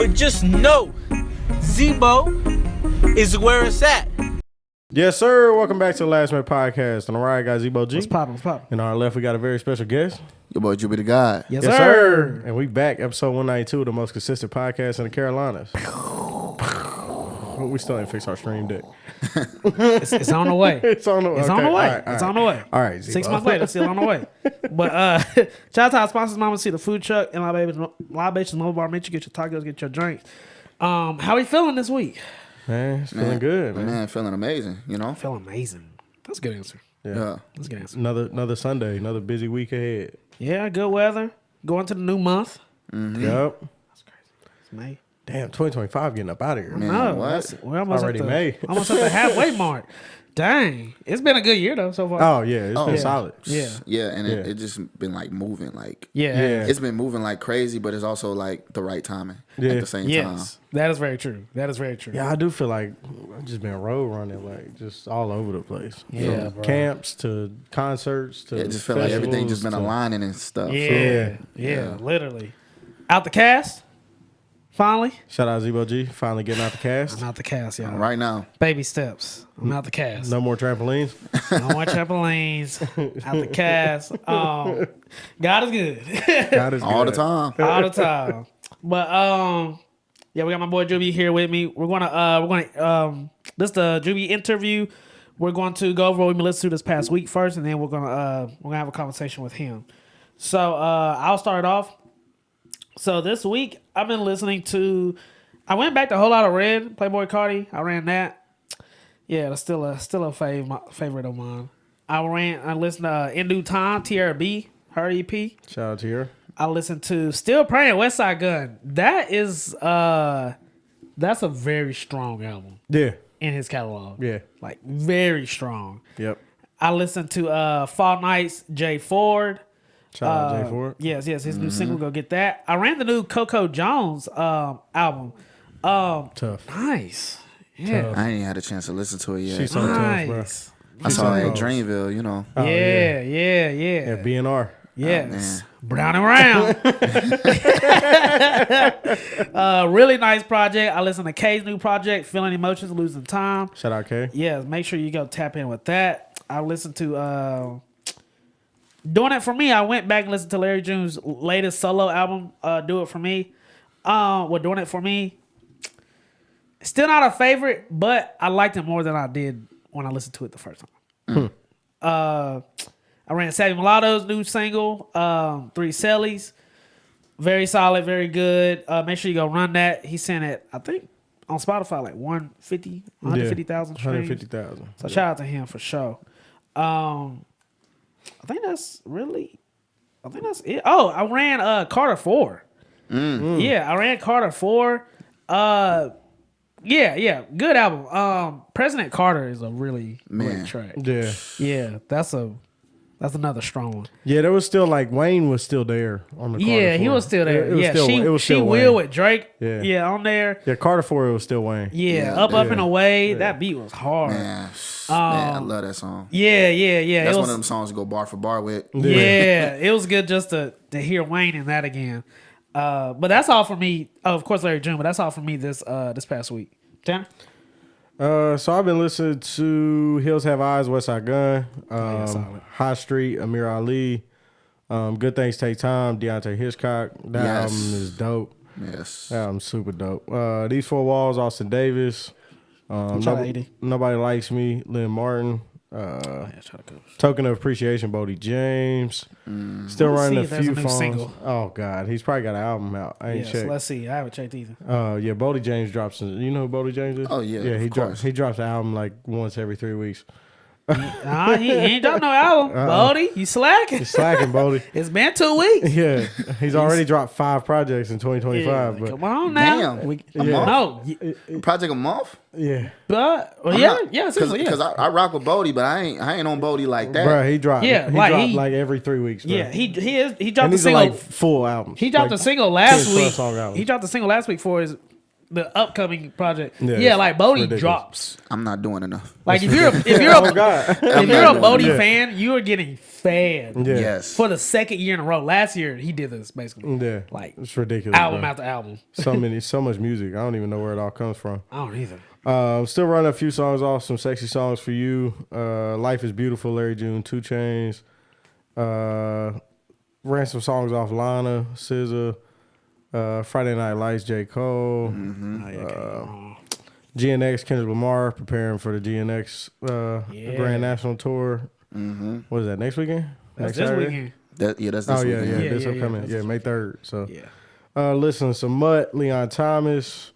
But just know, Zebo is where it's at. Yes, sir. Welcome back to the Last Minute Podcast. On the right, got Zebo G. What's poppin'? What's poppin'? And on our left, we got a very special guest. Your boy Juby DaGod. Yes, sir. And we back, episode 192, the most consistent podcast in the Carolinas. We still ain't fixed our stream deck. It's on the way. It's on the way. It's on the way. All right. It's on the way. All right, Zebo. 6 months later, still on the way. But shout out to our sponsors, Mama C, the food truck, and Libations Mobile Bar. Make sure you get your tacos, get your drinks. How we feeling this week? Man, it's feeling good, man. Man, feeling amazing, you know? Feeling amazing. That's a good answer. Yeah. That's a good answer. Another Sunday, another busy week ahead. Yeah, good weather. Going to the new month. Mm-hmm. Yep. That's crazy. It's May. Damn, 2025 getting up out of here. Man, No, what? we're almost Already at the, May. almost at the halfway mark. Dang. It's been a good year, though, so far. Oh, yeah. It's been yeah. solid. Yeah. Yeah, and it just been like moving, like Yeah. it's been moving like crazy, but it's also like the right timing Yeah. at the same time. Yes. That is very true. That is very true. Yeah, I do feel like I've just been road running, like just all over the place. Yeah, From bro. camps to concerts to It just feel like everything just been festivals to- aligning and stuff. Yeah. So, Yeah. Literally. Out the cast? Finally? Shout out Zebo G, finally getting out the cast. I'm out the cast, y'all. right now, Baby steps. I'm out the cast. No more trampolines. No more trampolines. Out the cast. God is good. God is all the good. time. All the time. But yeah, we got my boy Juby here with me. We're gonna this is the Juby interview. We're going to go over what we've been listening to this past week first, and then we're gonna have a conversation with him. So I'll start off. So this week I've been listening to. I went back to a Whole Lot of Red, Playboy Cardi. I ran that. Yeah, that's still a favorite of mine. I listened to In Due Time, TRB, her EP. Shout out to her. I listened to Still Praying, West Side Gun. That is that's a very strong album Yeah. in his catalog. Yeah. Like very strong. Yep. I listened to Fall Nights, Jay Ford. Shout out Jay Ford. Yes, his new single, go get that. I ran the new Coco Jones album. Tough. Nice. Yeah. Tough. I ain't even had a chance to listen to it yet. She's so tough, bro. Nice. I saw it so at close. Dreamville, you know. Oh, Yeah. Yeah, BNR. Yes. man. Brown and round. Really nice project. I listened to K's new project, Feeling Emotions, Losing Time. Shout out K. Yeah, make sure you go tap in with that. I listened to Doing It For Me. I went back and listened to Larry June's latest solo album, Do It For Me. Doing It For Me. Still not a favorite, but I liked it more than I did when I listened to it the first time. I ran Savvy Mulatto's new single, Three Cellies. Very solid, very good. Make sure you go run that. He sent it, I think, on Spotify, like 150,000 streams. 150,000. So shout out to him for sure. I think that's it. Oh, I ran Carter 4. Yeah, I ran Carter 4. Yeah, good album. President Carter is a really great track. Yeah. Yeah, that's another strong one. Yeah, there was still like Wayne was still there on the Carter Yeah, he 4. was still there. It was still, it was she still will Wayne. with Drake. Yeah. On there. Yeah, Carter 4 it was still Wayne. Yeah, Yeah, up yeah. and away. That beat was hard. Man, I love that song. Yeah. That's it one was, of them songs to go bar for bar with. Yeah, it was good just to hear Wayne in that again. But that's all for me. Oh, of course, Larry June. But that's all for me this past week. Tanner? So I've been listening to Hills Have Eyes, West Side Gun, solid. High Street, Amir Ali, Good Things Take Time, Deontay Hitchcock. That Yes. album is dope. Yes. That album's super dope. These Four Walls, Austin Davis. Shout out 80. Nobody Likes Me, Lynn Martin. Token of Appreciation, Bodie James. Still Let's running see a if there's few a new phones. single. Oh God, he's probably got an album out. I ain't Yes, checked. let's see. I haven't checked either. Yeah, Bodie James drops. You know who Bodie James is? Oh, yeah, yeah. of course. He drops an album like once every 3 weeks. He ain't dropped no album. Bodie, you slacking. He's slacking, Bodie. It's been 2 weeks. Yeah, he's already dropped 5 projects in 2025. Yeah, but come on now. Damn. Yeah. No, Project a month? yeah, but I'm yeah, not- yeah, seriously, Because I rock with Bodie, but I ain't on Bodie like that. bro, he dropped. Yeah, he like dropped he- like every 3 weeks. Bro. yeah. He dropped and the these are single. like full albums. He dropped like a single last 10+ week. song albums. He dropped a single last week for his the upcoming project. Yeah, Yeah, it's like Bodie ridiculous. drops. I'm not doing enough. Like if you're a Bodie fan, you are getting fed. Yeah. Yes. For the second year in a row. Last year he did this basically. Yeah. Like It's ridiculous. album bro. after album. So much music. I don't even know where it all comes from. I don't either. Still running a few songs off, some sexy songs for you. Life is Beautiful, Larry June, 2 Chainz. Ran some songs off Lana, SZA. Friday Night Lights, J. Cole. GNX, Kendrick Lamar, preparing for the GNX Grand National Tour. What is that, next weekend? That's next this Saturday? weekend. That's this Yeah, weekend. this yeah, upcoming. yeah. Yeah, May 3rd. So, Yeah. listen, some Mutt, Leon Thomas,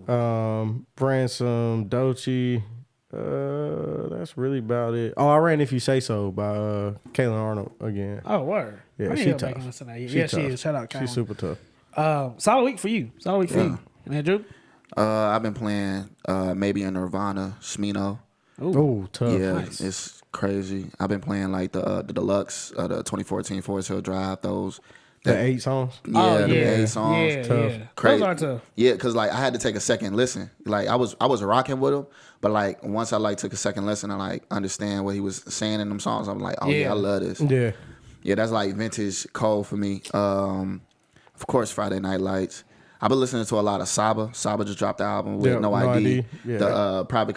ran some Doechii. That's really about it. Oh, I ran If You Say So by Kaylin Arnold again. Oh, word. Yeah, I need she to go tough. back and listen to that. She Yeah, she tough. is. Shout out Kylan. She's super tough. Solid week for you. Solid week for you. And then Drew? I've been playing maybe a Nirvana, Smino. Oh, tough. Yeah, nice. it's crazy. I've been playing like the deluxe, the 2014 Forest Hill Drive. Those. The 8 songs. Yeah, the yeah. 8 songs. Yeah, Tough. yeah. Crazy. Those are tough. Yeah, because like I had to take a second listen. Like I was rocking with him, but like once I like took a second listen and like understand what he was saying in them songs, I'm like, oh yeah, Yeah. I love this. Yeah. Yeah, that's like vintage Cole for me. Of course, Friday Night Lights. I've been listening to a lot of Saba. Saba just dropped the album with Yeah, No No ID. ID. Yeah. The private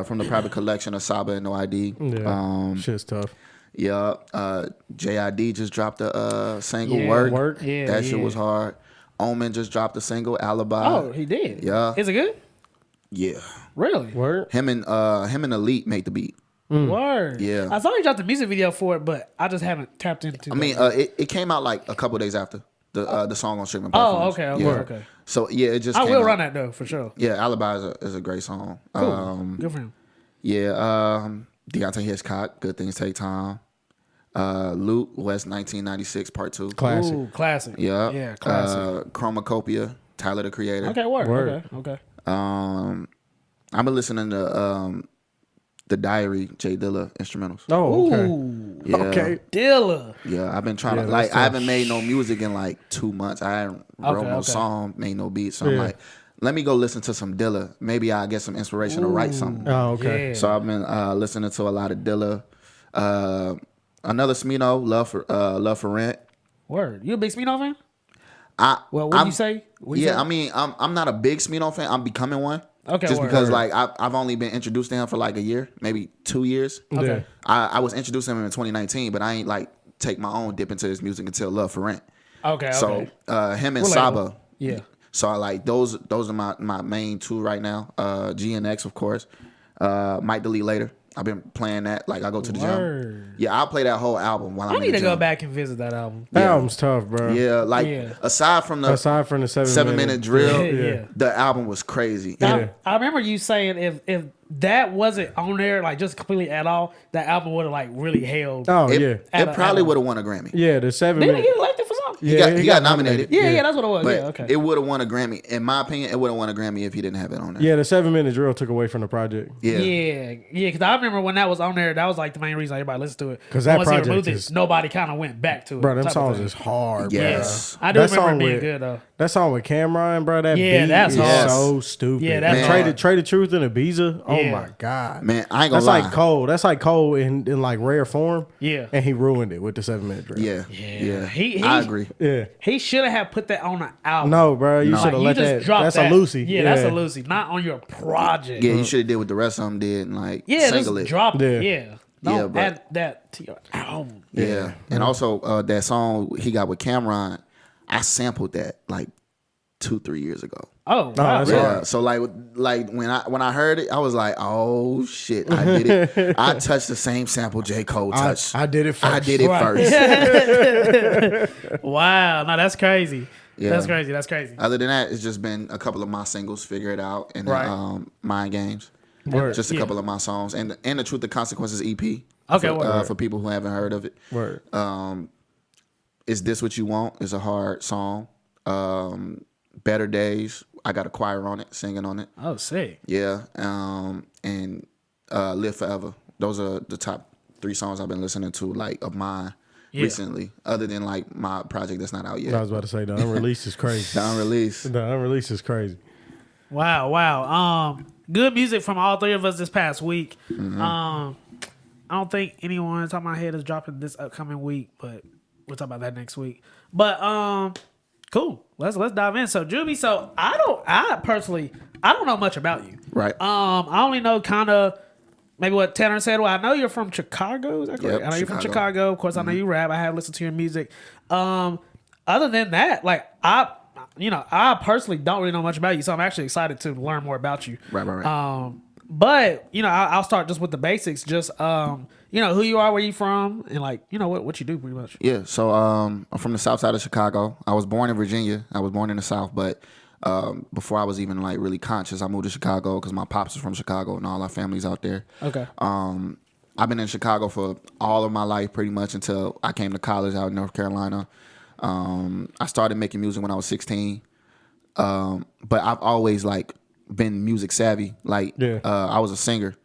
from the private collection of Saba and No ID. Yeah. Shit's tough. Yeah, JID just dropped a single Yeah. Work. Yeah, that shit yeah. was hard. Omen just dropped a single Alibi. Oh, he did? Yeah. Is it good? Yeah. Really? Word. Him and Elite made the beat. Word. Yeah. I saw he dropped the music video for it, but I just haven't tapped into I mean, it came out like a couple days after the song on streaming platforms. okay, Yeah. okay. So yeah, it just I came will out. run that though, for sure. Yeah, Alibi is a great song. Cool. Good for him. Yeah, Deontay Hitchcock, Good Things Take Time. Luke West 1996 Part 2. Classic. Ooh, classic. Yeah. Yeah, classic. Chromacopia, Tyler the Creator. Okay, word. Word. Okay. I've been listening to The Diary, Jay Dilla instrumentals. Oh, okay. Ooh. Yeah. Okay. Dilla. Yeah, I've been trying Yeah, to that's like. I haven't made no music in like 2 months. I haven't wrote no okay. song, made no beat. So I'm Yeah. like, let me go listen to some Dilla. Maybe I'll get some inspiration to write something. Oh, okay. Yeah. So I've been listening to a lot of Dilla. Another Smino, Love for Rent. Word. You a big Smino fan? Well, what I'm- do you say? What you Yeah, say? I mean, I'm not a big Smino fan. I'm becoming one. Okay, Just word, because word. like I've only been introduced to him for like a year, maybe 2 years. Okay. I was introduced to him in 2019, but I ain't like take my own dip into his music until Love for Rent. Okay. So him and Relatable. Saba. Yeah. So I like those are my main two right now. GNX of course. Might delete later. I've been playing that. Like I go to the Word. gym. Yeah, I'll play that whole album while I'm I in need the to gym. go back and visit that album. That album's tough, bro. Yeah, like Yeah. aside from the Aside from the 7-minute drill, Yeah. the album was crazy. Yeah. I remember you saying if that wasn't on there, like just completely at all, that album would have like really held. Oh, It, yeah. it probably would have won a Grammy. Yeah, the 7 Didn't he minute. get elected for something? Yeah, He got nominated. Yeah, that's what it was. But Yeah, okay. it would have won a Grammy. In my opinion, it would have won a Grammy if he didn't have it on there. Yeah, the 7-minute drill took away from the project. Yeah, because I remember when that was on there, that was like the main reason everybody listened to it. 'Cause that Once he project removed is- it, nobody kind of went back to it. Bro, them type of songs thing. is hard, Yes. I do That remember song it being with- good though. That song with Cameron, bro, that Yeah, beat that's is hard. so stupid. Yeah, that's And hard. Trade the Truth and Ibiza. Oh Yeah. my God. Man, I ain't gonna That's lie. like Cole. That's like Cole in like rare form. Yeah. And he ruined it with the 7-minute drill. Yeah. He- I agree. Yeah. He should have put that on the album. No, bro. You No. should have you let just that. dropped That's that. a Lucy. Yeah, that's a Lucy, not on your project. Yeah, you should have did what the rest of them did and like Yeah, single just it. drop it. Yeah. Yeah. Don't Yeah, but- add that to your album. Yeah. And also that song he got with Cameron, I sampled that like 2-3 years ago. Oh, wow. that's really? hard. Yeah, so like when I heard it, I was like, oh shit, I did it. I touched the same sample J. Cole touched. I did it first. I did it Right. first. Wow. No, that's crazy. Yeah. That's crazy. That's crazy. Other than that, it's just been a couple of my singles, Figure It Out, and Right. Mind Games. Word. Just a Yeah. couple of my songs, and the Truth and Consequences EP. Okay, for, word. for people who haven't heard of it. Word. Is This What You Want? Is a hard song. Better Days. I got a choir on it, singing on it. Oh, sick. Yeah. And Live Forever. Those are the top 3 songs I've been listening to, like of mine recently. Other than like my project that's not out yet. I was about to say the unreleased is crazy. The unreleased. The unreleased is crazy. Wow. Good music from all three of us this past week. I don't think anyone on top of my head is dropping this upcoming week, but we'll talk about that next week. But cool. Let's dive in. So Juby, I personally don't know much about you. Right. I only know kind of maybe what Tanner said. Well, I know you're from Chicago. Is that correct? Yep, I know you're from Chicago. Of course, I know you rap. I have listened to your music. Other than that, like I personally don't really know much about you, so I'm actually excited to learn more about you. Right. But I'll start just with the basics. Just who you are, where you from, and what you do pretty much. Yeah. So I'm from the south side of Chicago. I was born in Virginia. I was born in the South, but before I was even like really conscious, I moved to Chicago because my pops is from Chicago and all our family's out there. Okay. I've been in Chicago for all of my life pretty much until I came to college out in North Carolina. I started making music when I was 16. But I've always like been music savvy. Like I was a singer.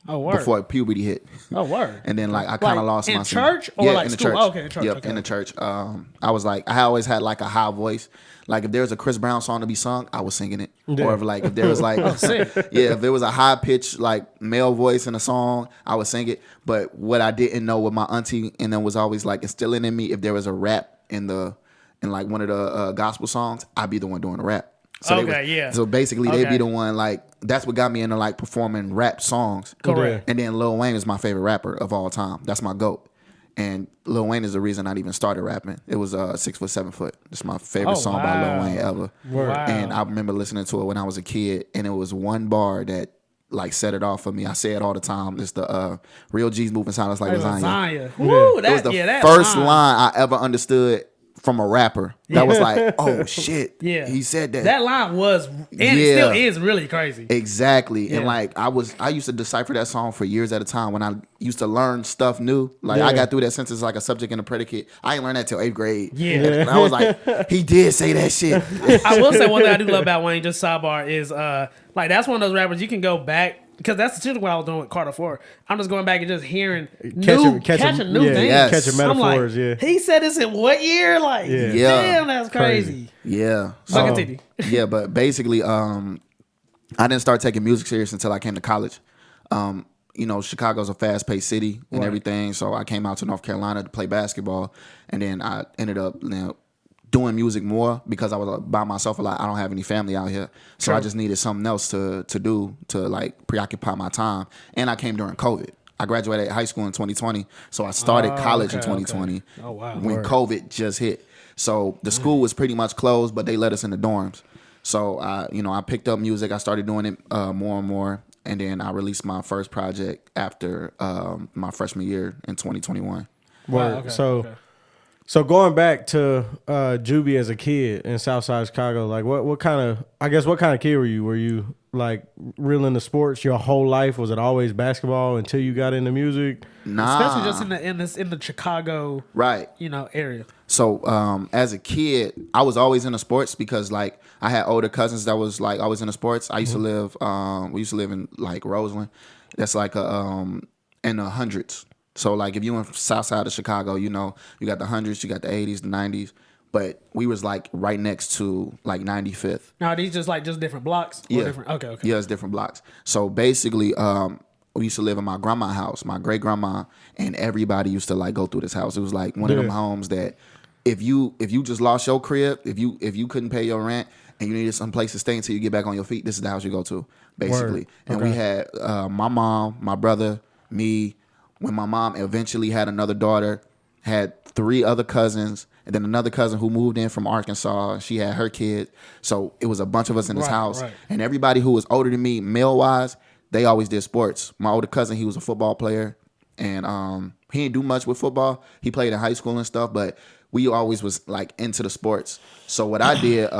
Oh, word. Before puberty hit. Oh, word. And then like I kind of lost my in church or like in the school? church. Oh, okay, in church. Yep, okay. in the church. I was like I always had like a high voice. Like if there was a Chris Brown song to be sung, I was singing it. Yeah. Or if there was like if there was a high pitched like male voice in a song, I would sing it. But what I didn't know with my auntie and then was always like instilling in me, if there was a rap in like one of the gospel songs, I'd be the one doing the rap. So So basically, they'd be the one like that's what got me into like performing rap songs. Correct. And then Lil Wayne is my favorite rapper of all time. That's my GOAT. And Lil Wayne is the reason I even started rapping. It was 6 Foot 7 Foot. It's my favorite song by Lil Wayne ever. Wow. And I remember listening to it when I was a kid, and it was one bar that like set it off for me. I say it all the time. It's the real G's moving silence like lasagna. Woo, it was the first line I ever understood from a rapper that was like, oh shit, he said that. That line was and it still is really crazy. Exactly. And like I used to decipher that song for years at a time when I used to learn stuff new. Like I got through that since it's like a subject and a predicate. I ain't learned that till 8th grade. And I was like, he did say that shit. I will say one thing I do love about Wayne, just sidebar, is like that's one of those rappers you can go back. Because that's essentially what I was doing with Carter 4. I'm just going back and just hearing catching new things. Catching metaphors, I'm like, he said this in what year? Like, damn, that's crazy. Yeah. So continue. Yeah, but basically, I didn't start taking music serious until I came to college. Chicago's a fast-paced city and everything, so I came out to North Carolina to play basketball, and then I ended up doing music more because I was by myself a lot. I don't have any family out here. So I just needed something else to do to like preoccupy my time. And I came during COVID. I graduated high school in 2020. So I started college in 2020 when COVID just hit. So the school was pretty much closed, but they let us in the dorms. So I picked up music. I started doing it more and more. And then I released my first project after my freshman year in 2021. So going back to Juby as a kid in Southside Chicago, like what kind of kid were you? Were you like real into sports your whole life? Was it always basketball until you got into music? Nah. Especially just in the Chicago area. So as a kid, I was always into sports because like I had older cousins that was like always into sports. I used to live we used to live in like Roseland. That's like in the hundreds. So, like, if you in south side of Chicago, you got the 100s, you got the 80s, the 90s. But we was, like, right next to, like, 95th. Now, are these just different blocks? Yeah. Different? Okay. Yeah, it's different blocks. So, basically, we used to live in my grandma's house, my great-grandma, and everybody used to, like, go through this house. It was, like, one of them homes that if you just lost your crib, if you couldn't pay your rent and you needed some place to stay until you get back on your feet, this is the house you go to, basically. And we had my mom, my brother, me. When my mom eventually had another daughter, had 3 other cousins, and then another cousin who moved in from Arkansas. She had her kid. So it was a bunch of us in this house. Right. And everybody who was older than me, male-wise, they always did sports. My older cousin, he was a football player. And he didn't do much with football. He played in high school and stuff, but we always was like into the sports. So what I did,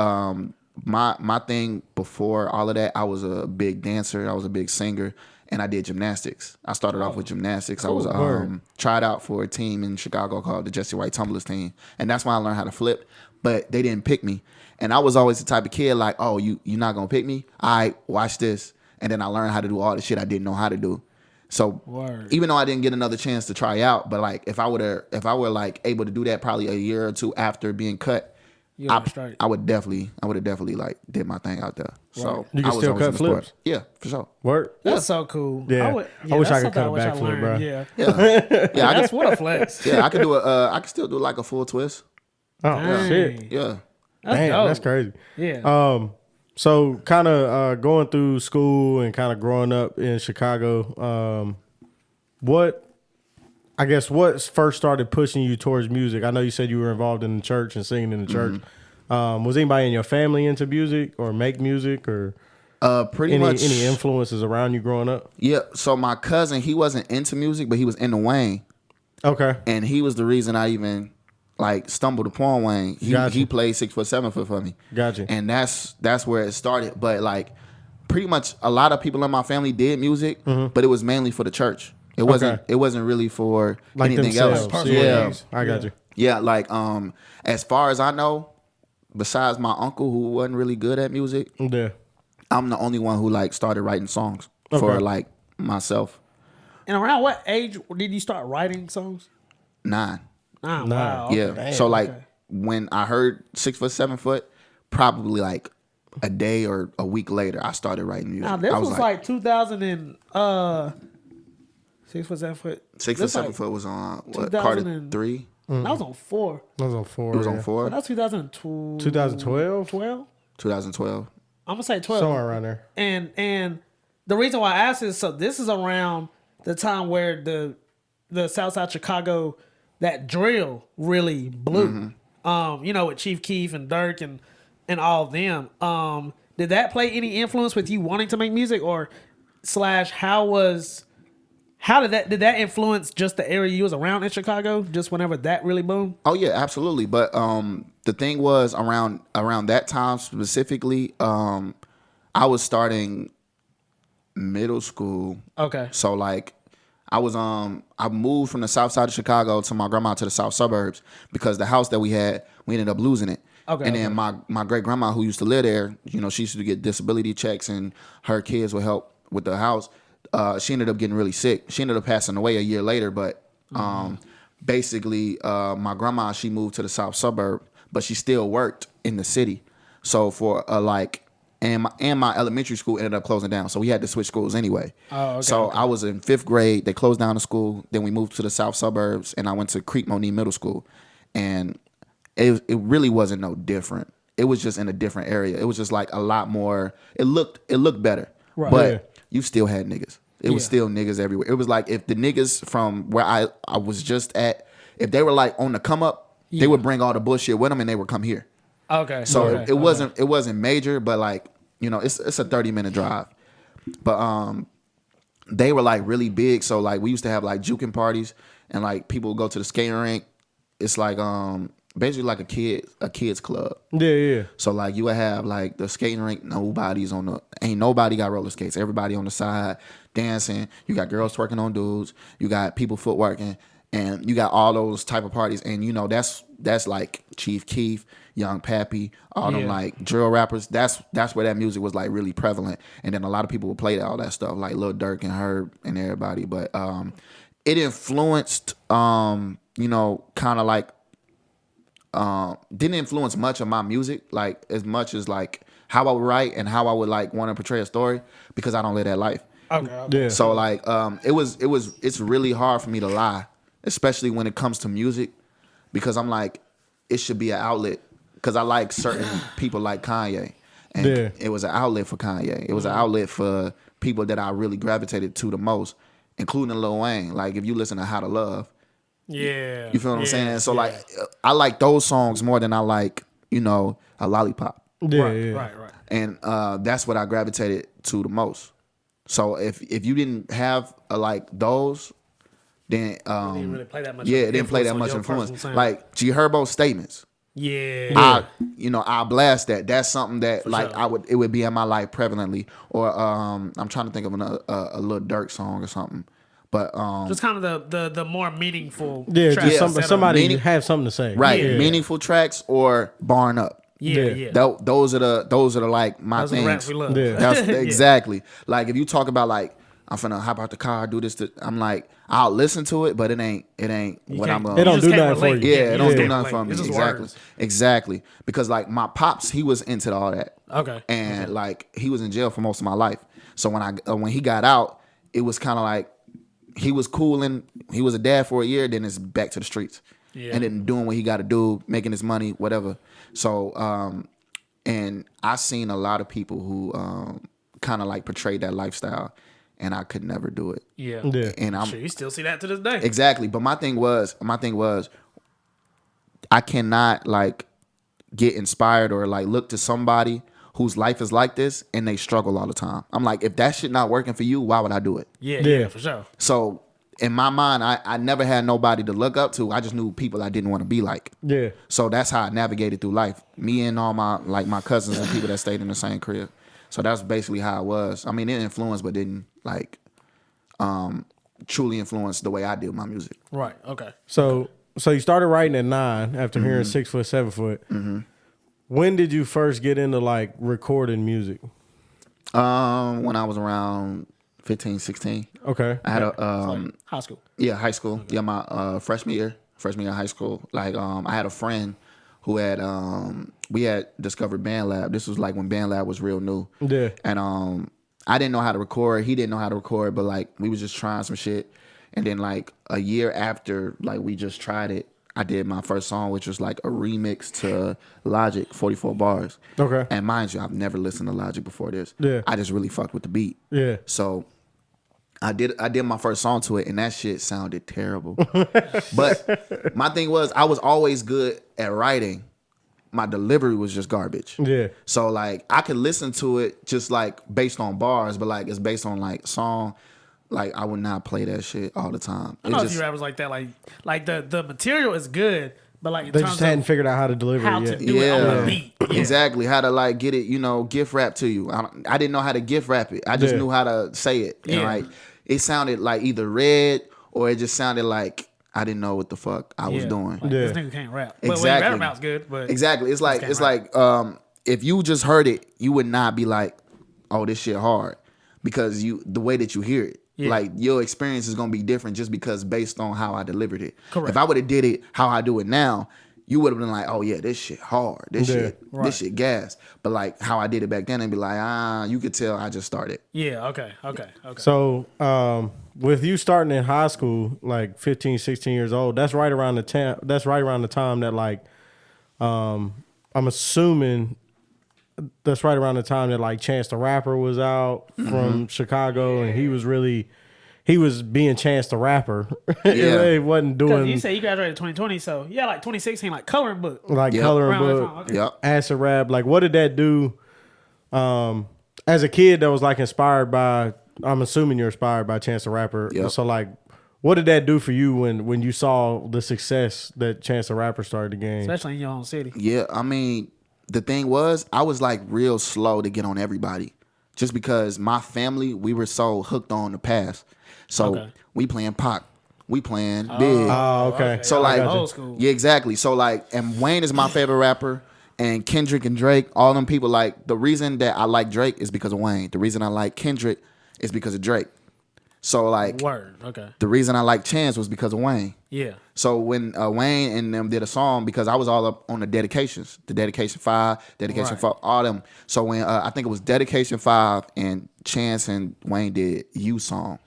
my thing before all of that, I was a big dancer. I was a big singer. And I did gymnastics. I started off with gymnastics. Cool. I was tried out for a team in Chicago called the Jesse White Tumblers team. And that's why I learned how to flip. But they didn't pick me. And I was always the type of kid like, oh, you're not going to pick me? All right, watch this. And then I learned how to do all the shit I didn't know how to do. So even though I didn't get another chance to try out, but like if I were like able to do that probably a year or two after being cut, You were straight. I would have definitely like did my thing out there. So You can I was still always cut in the sport. flips? Yeah, for sure. Word. That's so cool. Yeah. I wish that's I could something cut a wish I backflip, learned. bro. Yeah. Yeah, That's what a flex. yeah. I could do I could still do like a full twist. Oh Dang. shit. Yeah. That's dope. That's crazy. Yeah. So kind of going through school and kind of growing up in Chicago, what first started pushing you towards music? I know you said you were involved in the church and singing in the church. Was anybody in your family into music or make music or Pretty much any influences around you growing up? Yeah. So my cousin, he wasn't into music, but he was into Wayne, Okay. and he was the reason I even like stumbled upon Wayne. He played 6 foot 7 foot for me. Gotcha. And that's where it started. But like pretty much a lot of people in my family did music, but it was mainly for the church. It wasn't really for Like anything themselves. else. Yeah. I got you. Yeah, like as far as I know, besides my uncle who wasn't really good at music, Yeah. I'm the only one who like started writing songs for like myself. And around what age did you start writing songs? 9. Wow. Yeah. Okay. So like when I heard 6 foot 7 foot, probably like a day or a week later, I started writing music. Now this I was like 2000 and 6 foot 7 foot. 6 foot 7 foot was on what 2000 Carter and- 3. That was on 4. I was on 4. It was on 4. So that's 2002. 2012? 12? 2012. I'm gonna say 12. Somewhere around there. And the reason why I asked is so this is around the time where the Southside Chicago that drill really blew. You know, with Chief Keef and Dirk and all of them. Did that play any influence with you wanting to make music, or how did that influence just the area you was around in Chicago? Just whenever that really boomed. Oh yeah, absolutely. But the thing was around that time specifically, I was starting middle school. Okay. So like I moved from the south side of Chicago to my grandma to the south suburbs because the house that we had, we ended up losing it. Okay. And then my great grandma who used to live there, you know, she used to get disability checks and her kids would help with the house. She ended up getting really sick. She ended up passing away a year later, but basically my grandma, she moved to the south suburb, but she still worked in the city. So for and my elementary school ended up closing down. So we had to switch schools anyway. Oh, okay, so I was in 5th grade. They closed down the school. Then we moved to the south suburbs and I went to Creek Monee Middle School. And it really wasn't no different. It was just in a different area. It was just like a lot more. It looked better. Right. But Yeah. you still had niggas. It was still niggas everywhere. It was like if the niggas from where I was just at, if they were like on the come up, they would bring all the bullshit with them and they would come here. Okay. So okay. it wasn't major, but like, you know, it's a 30-minute drive. But they were like really big. So like we used to have like juking parties and like people would go to the skating rink. It's like basically like a kids club. Yeah. So like you would have like the skating rink, ain't nobody got roller skates. Everybody on the side dancing. You got girls twerking on dudes. You got people footworking, and you got all those type of parties. And you know that's like Chief Keef, Young Pappy, all them like drill rappers. That's where that music was like really prevalent. And then a lot of people would play all that stuff like Lil Durk and Herb and everybody. But it influenced you know, kind of like didn't influence much of my music, like as much as like how I would write and how I would like want to portray a story, because I don't live that life. Okay. Yeah. So like it's really hard for me to lie, especially when it comes to music, because I'm like, it should be an outlet, because I like certain people like Kanye, and it was an outlet for Kanye. It was an outlet for people that I really gravitated to the most, including Lil Wayne. Like if you listen to How to Love, Yeah. you feel what I'm saying? So like I like those songs more than I like, you know, a Lollipop. Right. And that's what I gravitated to the most. So if you didn't have like those, then It didn't really play that much. it didn't play that much influence. Like G Herbo's statements. Yeah. I blast that. That's something that like sure. it would be in my life prevalently. Or I'm trying to think of a Lil Durk song or something. But just kind of the more meaningful. Yeah, tracks just that are- somebody have something to say. right, Yeah. meaningful tracks or barring up. Yeah. Those are the like my Those are the things. raps we love. Yeah. That's exactly like if you talk about like I'm finna hop out the car, do this. I'm like, I'll listen to it, but it ain't what I'm gonna. It don't You do just can't nothing for relate. you. Yeah, it don't do can't nothing for relate. me. It's just Exactly. words. Exactly. Because like my pops, he was into all that. Okay. And like he was in jail for most of my life. So when he got out, it was kind of like he was cooling. He was a dad for a year, then it's back to the streets. Yeah. And then doing what he got to do, making his money, whatever. So and I seen a lot of people who kind of like portrayed that lifestyle, and I could never do it. Yeah. Yeah. And I'm Sure, you still see that to this day. exactly. But my thing was, I cannot like get inspired or like look to somebody whose life is like this and they struggle all the time. I'm like, if that shit not working for you, why would I do it? Yeah, for sure. So in my mind, I never had nobody to look up to. I just knew people I didn't want to be like. Yeah. So that's how I navigated through life. Me and all my cousins and people that stayed in the same crib. So that's basically how it was. I mean, it influenced, but didn't like truly influence the way I did my music. Right. Okay. So you started writing at 9 after hearing 6 foot, 7 foot. When did you first get into like recording music? When I was around 15, 16. Okay. I had a Like high school. yeah, high school. Yeah, my freshman year of high school. Like I had a friend who had we had discovered BandLab. This was like when BandLab was real new. Yeah. And I didn't know how to record. He didn't know how to record, but like we was just trying some shit. And then like a year after like we just tried it, I did my first song, which was like a remix to Logic, 44 bars. Okay. And mind you, I've never listened to Logic before this. Yeah. I just really fucked with the beat. Yeah. So I did my first song to it, and that shit sounded terrible. But my thing was, I was always good at writing. My delivery was just garbage. Yeah. So like I could listen to it just like based on bars, but like it's based on like song. Like I would not play that shit all the time. I know a few rappers like that. Like the material is good, but like in They terms just hadn't of figured out how to deliver how it to yet. do it on the beat. Yeah. Exactly. How to like get it, gift rap to you. I didn't know how to gift rap it. I just Yeah. knew how to say it. And Yeah. like it sounded like either red or it just sounded like I didn't know what the fuck I was doing. Like, Yeah. This nigga can't rap. But Exactly. when he rap good, but Exactly. It's like can't if you just heard it, you would not be like, oh, this shit hard. Because the way that you hear it. Yeah. Like your experience is gonna be different just because based on how I delivered it. Correct. If I would have did it how I do it now, you would have been like, oh yeah, this shit hard. This Yeah. this shit gas. But like how I did it back then and be like, you could tell I just started. yeah, okay. So, with you starting in high school, like 15, 16 years old, that's right around the time that like, I'm assuming that's right around the time that like Chance the Rapper was out from Chicago, and he was being Chance the Rapper. Yeah. He wasn't Because doing you say you graduated 2020, so yeah, like 2016, like coloring book. like Yep. coloring Around that book, time, okay. Yep. acid rap. Like, what did that do? As a kid that was like inspired by, I'm assuming you're inspired by Chance the Rapper. Yep. So like, what did that do for you when you saw the success that Chance the Rapper started to gain? Especially in your own city. Yeah, I mean, the thing was, I was like real slow to get on everybody. Just because my family, we were so hooked on the past. So Okay. we playing Pac. We playing Big. Oh, okay. So Y'all like, old school. yeah, exactly. So like, and Wayne is my favorite rapper, and Kendrick and Drake, all them people. Like the reason that I like Drake is because of Wayne. The reason I like Kendrick is because of Drake. So like, Word. Okay. the reason I like Chance was because of Wayne. Yeah. So when Wayne and them did a song, because I was all up on the dedications, the Dedication 5, Dedication Right. 4, all them. So when I think it was Dedication 5 and Chance and Wayne did You Song.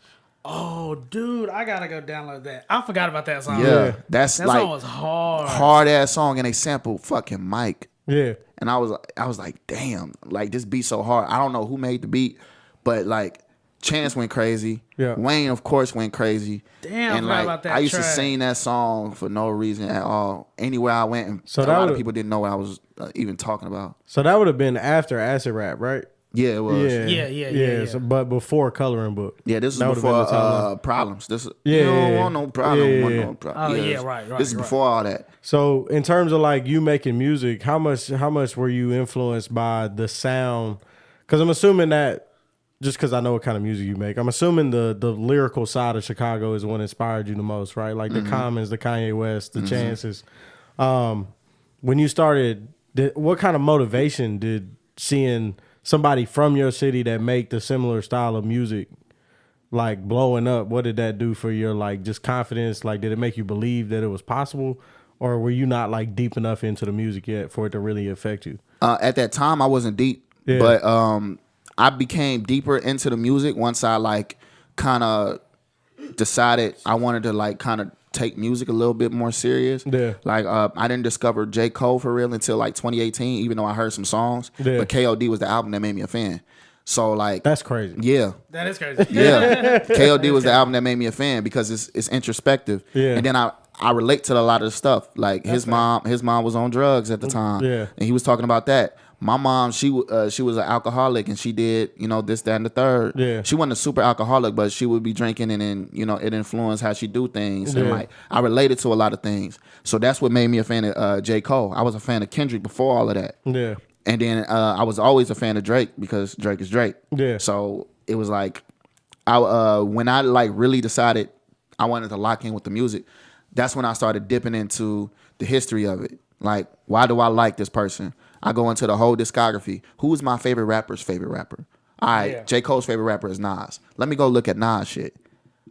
Oh, dude, I gotta go download that. I forgot about that song. Yeah, that's That like song was hard. hard ass song, and they sampled fucking Mike. Yeah. And I was like, damn, like this beat so hard. I don't know who made the beat, but like Chance went crazy. Yeah. Wayne, of course, went crazy. Damn, I and forgot like about that I used track. to sing that song for no reason at all. Anywhere I went, and So a that lot of would've- people didn't know what I was even talking about. So that would have been after acid rap, right? Yeah, it was. Yeah. So, but before coloring book. Yeah, this That was would've been the before timeline. Problems. This Yeah, you don't yeah, want no problem. yeah, Want yeah. no problem. Oh, yeah, right. This is right. before all that. So in terms of like you making music, how much were you influenced by the sound? Because I'm assuming that just because I know what kind of music you make, I'm assuming the lyrical side of Chicago is what inspired you the most, right? Like the Commons, the Kanye West, the Chances. When you started, what kind of motivation did seeing somebody from your city that make the similar style of music like blowing up, what did that do for your like just confidence? Like, did it make you believe that it was possible, or were you not like deep enough into the music yet for it to really affect you? At that time, I wasn't deep, but I became deeper into the music once I like kind of decided I wanted to like kind of take music a little bit more serious. Yeah. Like I didn't discover J. Cole for real until like 2018, even though I heard some songs. Yeah. But KOD was the album that made me a fan. So like That's crazy. Yeah. That is crazy. Yeah. KOD was the album that made me a fan because it's introspective. Yeah. And then I relate to a lot of the stuff. Like his mom was on drugs at the time. Yeah. And he was talking about that. My mom, she was an alcoholic and she did, this, that, and the third. Yeah. She wasn't a super alcoholic, but she would be drinking and then, it influenced how she do things. And Yeah. like I related to a lot of things. So that's what made me a fan of J. Cole. I was a fan of Kendrick before all of that. Yeah. And then I was always a fan of Drake because Drake is Drake. Yeah. So it was like, when I like really decided I wanted to lock in with the music, that's when I started dipping into the history of it. Like, why do I like this person? I go into the whole discography. Who is my favorite rapper's favorite rapper? All right, Yeah. J. Cole's favorite rapper is Nas. Let me go look at Nas shit.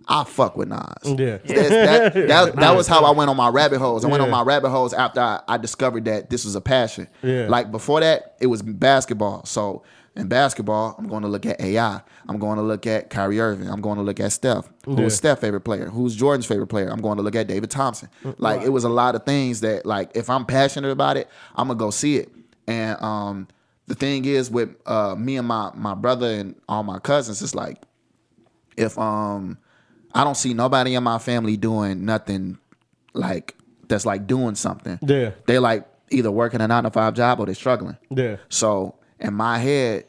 I fuck with Nas. Yeah. That was how I went on my rabbit holes. I went on Yeah. my rabbit holes after I discovered that this was a passion. Yeah. Like before that, it was basketball. So in basketball, I'm going to look at AI. I'm going to look at Kyrie Irving. I'm going to look at Steph. Yeah. Who's Steph's favorite player? Who's Jordan's favorite player? I'm going to look at David Thompson. Like it was a lot of things that like if I'm passionate about it, I'm gonna go see it. And the thing is with me and my brother and all my cousins, it's like if I don't see nobody in my family doing nothing like that's like doing something. Yeah. They like either working a 9-to-5 job or they're struggling. Yeah. So in my head,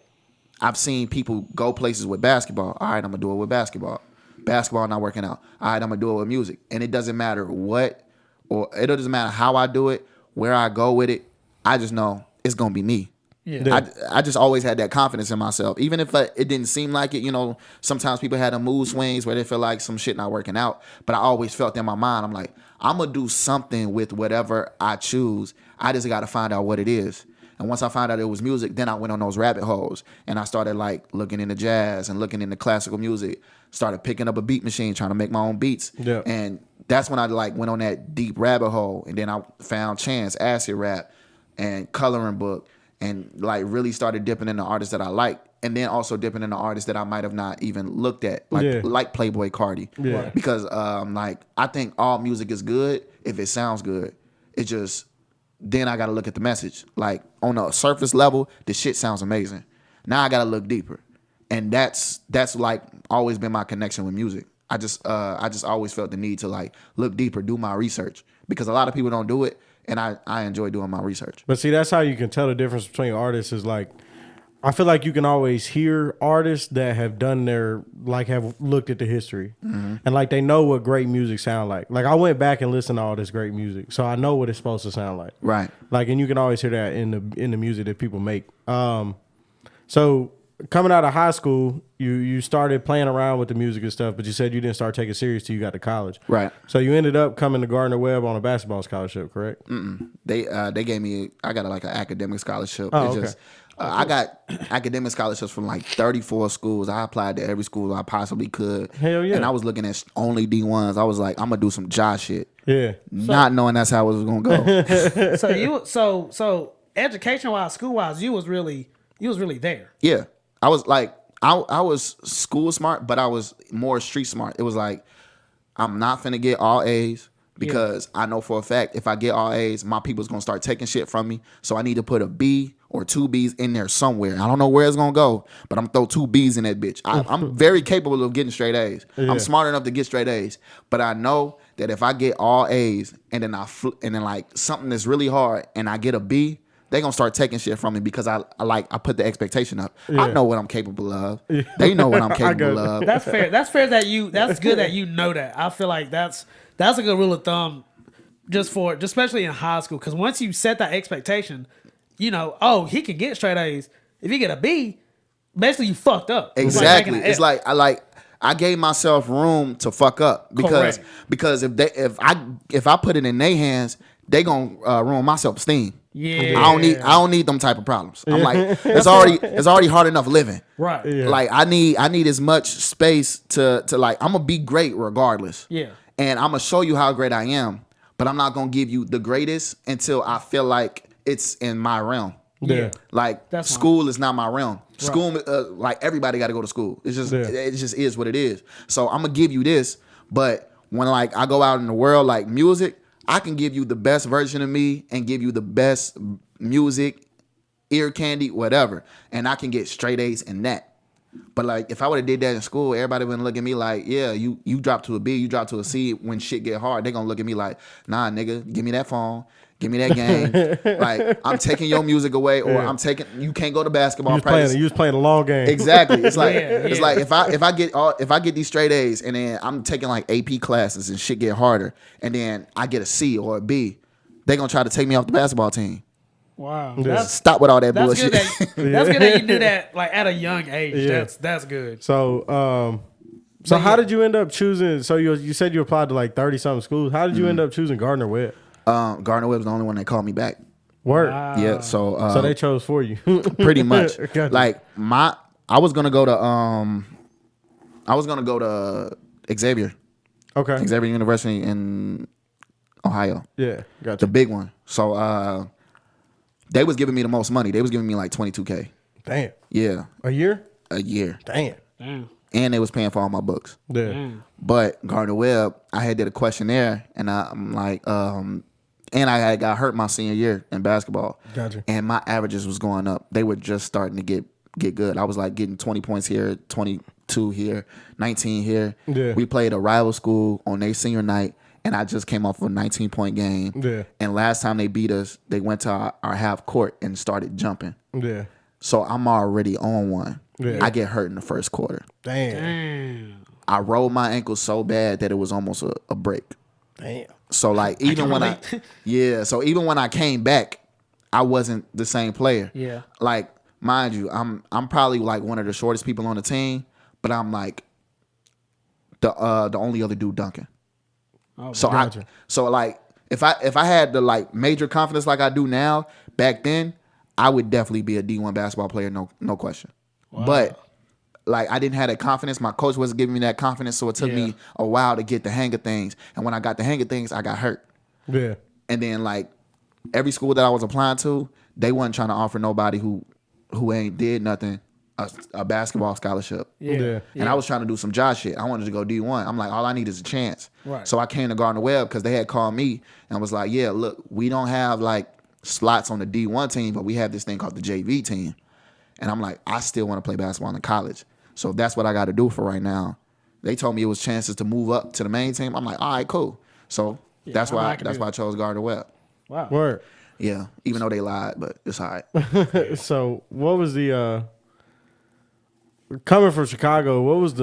I've seen people go places with basketball. All right, I'm gonna do it with basketball. Basketball not working out. All right, I'm gonna do it with music. And it doesn't matter what, or it doesn't matter how I do it, where I go with it. I just know it's gonna be me. Yeah. I just always had that confidence in myself. Even if it didn't seem like it, sometimes people had a mood swings where they feel like some shit not working out. But I always felt in my mind, I'm like, I'm going to do something with whatever I choose. I just got to find out what it is. And once I found out it was music, then I went on those rabbit holes. And I started like looking into jazz and looking into classical music. Started picking up a beat machine, trying to make my own beats. Yeah. And that's when I like went on that deep rabbit hole. And then I found Chance, acid rap, and coloring book. And like really started dipping in the artists that I like, and then also dipping in the artists that I might have not even looked at, like Playboy Cardi. Yeah. Because like I think all music is good if it sounds good. It just then I gotta look at the message. Like on a surface level, the shit sounds amazing. Now I gotta look deeper, and that's like always been my connection with music. I just always felt the need to like look deeper, do my research, because a lot of people don't do it. And I enjoy doing my research. But see, that's how you can tell the difference between artists is like, I feel like you can always hear artists that have done have looked at the history. Mm-hmm. And like they know what great music sound like. Like I went back and listened to all this great music. So I know what it's supposed to sound like. Right. Like, and you can always hear that in the music that people make. So coming out of high school, you started playing around with the music and stuff, but you said you didn't start taking it serious till you got to college. Right. So you ended up coming to Gardner-Webb on a basketball scholarship, correct? They gave me, I got like an academic scholarship. Oh, okay. I got academic scholarships from like 34 schools. I applied to every school I possibly could. Hell yeah. And I was looking at only D1s. I was like, I'm gonna do some Josh shit. Yeah. Not knowing that's how it was gonna go. So education wise, school wise, you was really there. Yeah. I was like, I was school smart, but I was more street smart. It was like, I'm not finna get all A's because I know for a fact if I get all A's, my people's gonna start taking shit from me. So I need to put a B or 2 B's in there somewhere. I don't know where it's gonna go, but I'm gonna throw 2 B's in that bitch. I'm very capable of getting straight A's. Yeah. I'm smart enough to get straight A's, but I know that if I get all A's and then like something that's really hard and I get a B, they gonna start taking shit from me because I put the expectation up. Yeah. I know what I'm capable of. They know what I'm capable of. That's fair. That's fair that's good that you know that. I feel like that's a good rule of thumb just especially in high school. Because once you set that expectation, he can get straight A's. If you get a B, basically you fucked up. Exactly. It's like I gave myself room to fuck up because Correct. if I put it in their hands, they gonna ruin my self-esteem. Yeah. I don't need them type of problems. I'm like, it's already hard enough living. Right. Yeah. Like I need as much space to like I'm gonna be great regardless. Yeah. And I'm gonna show you how great I am, but I'm not gonna give you the greatest until I feel like it's in my realm. Yeah. Like That's school is not my realm. School, like everybody got to go to school. It's just it just is what it is. So I'm gonna give you this, but when like I go out in the world, like music, I can give you the best version of me and give you the best music, ear candy, whatever, and I can get straight A's in that. But like if I would have did that in school, everybody would look at me like, yeah, you drop to a B, you drop to a C. When shit get hard, they gonna look at me like, nah, nigga, give me that phone. Give me that game. Like I'm taking your music away, or I'm taking. You can't go to basketball practice. You was playing a long game. Exactly. It's like it's like if I get these straight A's and then I'm taking like AP classes and shit get harder, and then I get a C or a B, they gonna try to take me off the basketball team. Wow. Stop with all that That's bullshit. good that's good that you do that like at a young age. Yeah. That's good. So how did you end up choosing? So you said you applied to like 30 something schools. How did you end up choosing Gardner Webb? Gardner Webb's the only one that called me back. Word. Wow. Yeah. So So they chose for you. pretty much. Gotcha. Like I was gonna go to Xavier. Okay. Xavier University in Ohio. Yeah. Gotcha. The big one. So they was giving me the most money. They was giving me like $22K. Damn. Yeah. A year? A year. Damn. Damn. And they was paying for all my books. Yeah. But Gardner Webb, I had did a questionnaire and I'm like, and I had got hurt my senior year in basketball. Gotcha. And my averages was going up. They were just starting to get good. I was like getting 20 points here, 22 here, 19 here. Yeah. We played a rival school on their senior night, and I just came off of a 19-point game. Yeah. And last time they beat us, they went to our half court and started jumping. Yeah. So I'm already on one. Yeah. I get hurt in the first quarter. Damn. Damn. I rolled my ankle so bad that it was almost a break. Damn. So like even when so even when I came back, I wasn't the same player. Yeah. Like mind you, I'm probably like one of the shortest people on the team, but I'm like the only other dude dunking. Oh, So gotcha. like if I had the like major confidence like I do now, back then I would definitely be a D1 basketball player, no question. But like I didn't have that confidence. My coach wasn't giving me that confidence, so it took me a while to get the hang of things. And when I got the hang of things, I got hurt. Yeah. And then like every school that I was applying to, they wasn't trying to offer nobody who ain't did nothing a basketball scholarship. Yeah. And I was trying to do some job shit. I wanted to go D1. I'm like, all I need is a chance. Right. So I came to Gardner Webb because they had called me and was like, yeah, look, we don't have like slots on the D1 team, but we have this thing called the JV team. And I'm like, I still want to play basketball in college. So that's what I got to do for right now. They told me it was chances to move up to the main team. I'm like, all right, cool. So that's why I chose Gardner Webb. Wow. Word. Yeah, even though they lied, but it's all right. So what was the coming from Chicago? What was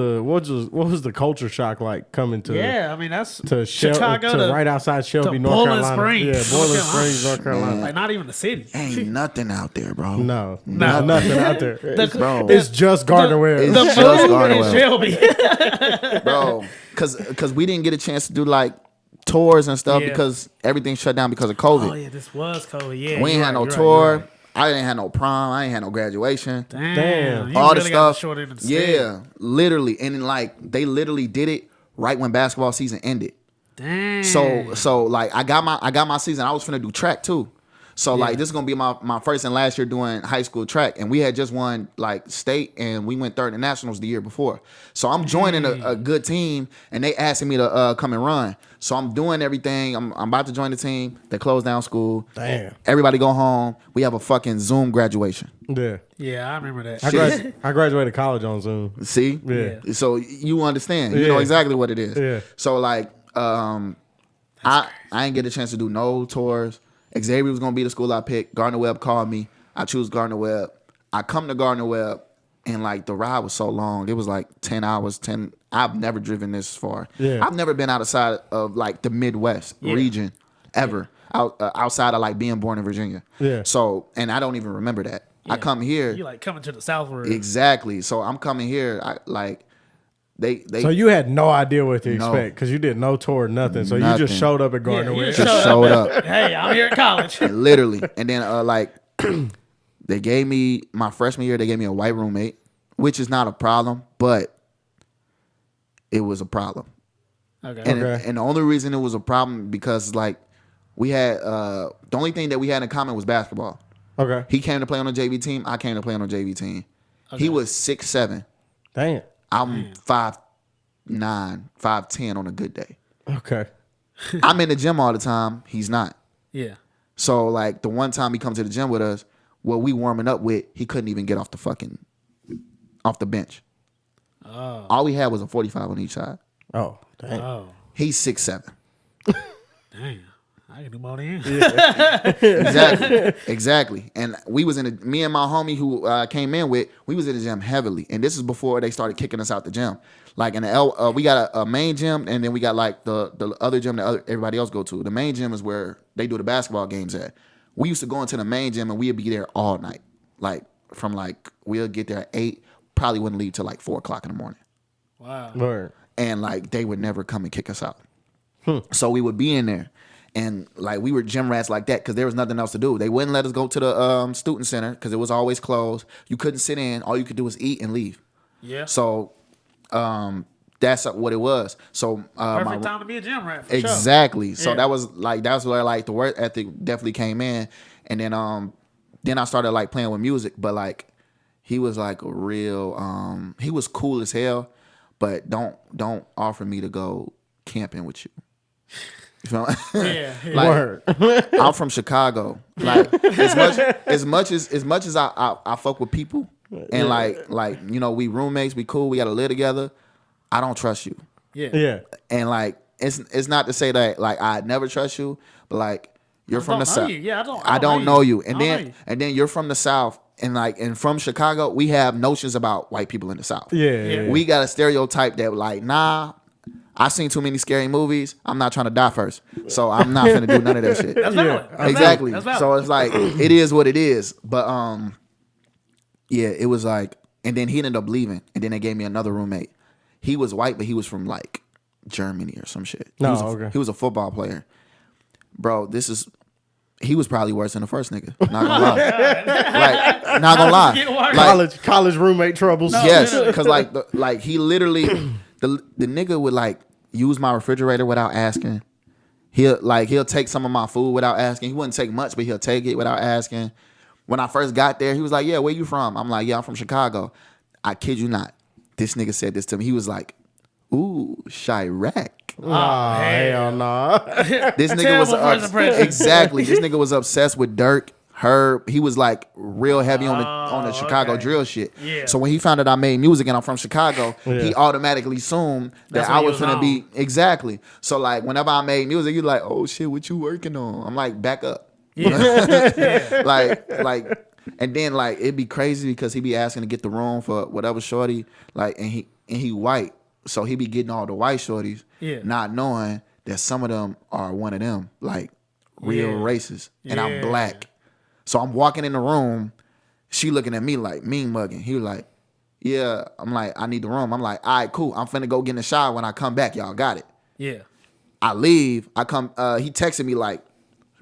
the culture shock like coming to? Yeah, I mean that's To Chicago to right outside Shelby, to North Bowling Carolina. Springs, Yeah, North Bowling Carolina. Springs, North Carolina. like not even the city. Ain't nothing out there, bro. No, No. nothing out there. Bro. It's just Gardner Webb. It's The just food Gardner in Webb. Shelby. Bro, because we didn't get a chance to do like tours and stuff Yeah. because everything shut down because of COVID. Oh yeah, this was COVID. Yeah, We ain't you're had no right, tour. you're right. I didn't have no prom. I ain't had no graduation. Damn, you All really the got stuff. short end of the stick. Yeah, literally, and then, like they literally did it right when basketball season ended. Damn. So like I got my season. I was finna do track too. So like this is gonna be my first and last year doing high school track, and we had just won like state, and we went third in nationals the year before. So I'm joining a good team, and they asking me to come and run. So I'm doing everything. I'm about to join the team. They close down school. Damn. Everybody go home. We have a fucking Zoom graduation. Yeah. Yeah, I remember that. I graduated college on Zoom. See? Yeah. So you understand. You know Yeah. exactly what it is. Yeah. So like I ain't get a chance to do no tours. Xavier was gonna be the school I picked. Gardner Webb called me. I choose Gardner Webb. I come to Gardner Webb, and like the ride was so long. It was like 10 hours. I've never driven this far. Yeah. I've never been outside of like the Midwest region ever. Outside of like being born in Virginia. Yeah. So and I don't even remember that. I come here. You like coming to the South world. Exactly. So I'm coming here. So you had no idea what to expect because you did no tour, nothing. So you just showed up at Gardner Webb. just showed up. Hey, I'm here at college. And literally. And then like they gave me my freshman year, they gave me a white roommate, which is not a problem, but it was a problem. Okay. And the only reason it was a problem because like we had the only thing that we had in common was basketball. Okay. He came to play on the JV team. I came to play on the JV team. Okay. He was 6'7". Dang. I'm 5'9", 5'10" on a good day. Okay. I'm in the gym all the time. He's not. Yeah. So like the one time he comes to the gym with us, what we warming up with, he couldn't even get off the bench. Oh. All we had was a 45 on each side. Oh, dang. Oh. He's 6'7". Damn. I can do more than you. Exactly. And we was me and my homie who came in with, we was in the gym heavily. And this is before they started kicking us out the gym. Like in the we got a main gym, and then we got like the other gym that everybody else go to. The main gym is where they do the basketball games at. We used to go into the main gym and we'd be there all night. Like from like we'll get there at 8, probably wouldn't leave till like 4 o'clock in the morning. Wow. Word. And like they would never come and kick us out. So we would be in there. And like we were gym rats like that because there was nothing else to do. They wouldn't let us go to the student center because it was always closed. You couldn't sit in. All you could do was eat and leave. Yeah. So that's what it was. So Perfect time to be a gym rat. For exactly. Sure. So Yeah. that's where like the work ethic definitely came in. And then I started like playing with music. But like he was like a real he was cool as hell. But don't offer me to go camping with you. You feel Yeah. like, Word. I'm from Chicago. Like as much as I fuck with people and like you know we roommates, we cool, we gotta live together. I don't trust you. Yeah. Yeah. And like it's not to say that like I never trust you, but like you're from the don't know South. you. Yeah, I don't know you. And I don't know then you. and then you're from the South and from Chicago, we have notions about white people in the South. Yeah. We got a stereotype that like, nah, I've seen too many scary movies. I'm not trying to die first. So I'm not gonna do none of that shit. That's valid. That's Exactly. valid. That's valid. So it's like it is what it is. But yeah, it was like, and then he ended up leaving, and then they gave me another roommate. He was white, but he was from like Germany or some shit. Okay. He was a football player. Bro, he was probably worse than the first nigga. Not gonna lie. Like, not gonna lie. Get worse. Like, College roommate troubles. yes, because like he literally the nigga would like use my refrigerator without asking. He'll take some of my food without asking. He wouldn't take much, but he'll take it without asking. When I first got there, he was like, "Yeah, where you from?" I'm like, "Yeah, I'm from Chicago." I kid you not. This nigga said this to me. He was like, "Ooh, Chirac." Oh, hell no. This nigga was Terrible first impression. exactly. This nigga was obsessed with Dirk. Herb, he was like real heavy on the Chicago okay. drill shit. Yeah. So when he found out I made music and I'm from Chicago, he automatically assumed That's that what I he was was gonna on. be exactly. So like whenever I made music, he's like, "Oh shit, what you working on?" I'm like, "Back up." Yeah. like, and then like it'd be crazy because he be asking to get the room for whatever shorty, like, and he white, so he be getting all the white shorties, not knowing that some of them are one of them, like real racist, and I'm black. So I'm walking in the room, she looking at me like mean mugging. He was like, "Yeah." I'm like, "I need the room." I'm like, "All right, cool. I'm finna go get in the shower. When I come back, y'all got it." Yeah. I leave. I come. He texted me like,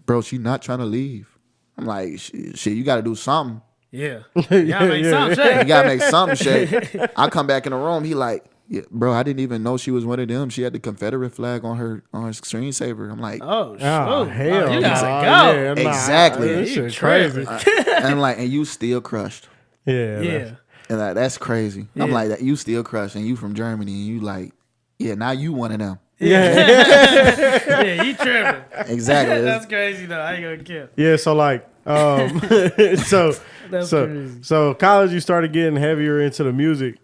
"Bro, she not trying to leave." I'm like, "Shit, you got to do something. Yeah. You gotta make some You shit. got to make something shake." I come back in the room. He like, "Yeah, bro, I didn't even know she was one of them. She had the Confederate flag on her screensaver." I'm like, Oh, shoot. Oh, hell you no. gotta go. Yeah, nah. Exactly. This You shit tripping. crazy. and I'm like, "And you still crushed." Yeah. Yeah. And like, that's crazy. I'm like, "That you still crushed, and you from Germany, and you like, yeah, now you one of them." Yeah, you tripping. Exactly. That's crazy though. I ain't gonna kill. Yeah, so like, That's so crazy. so college, you started getting heavier into the music.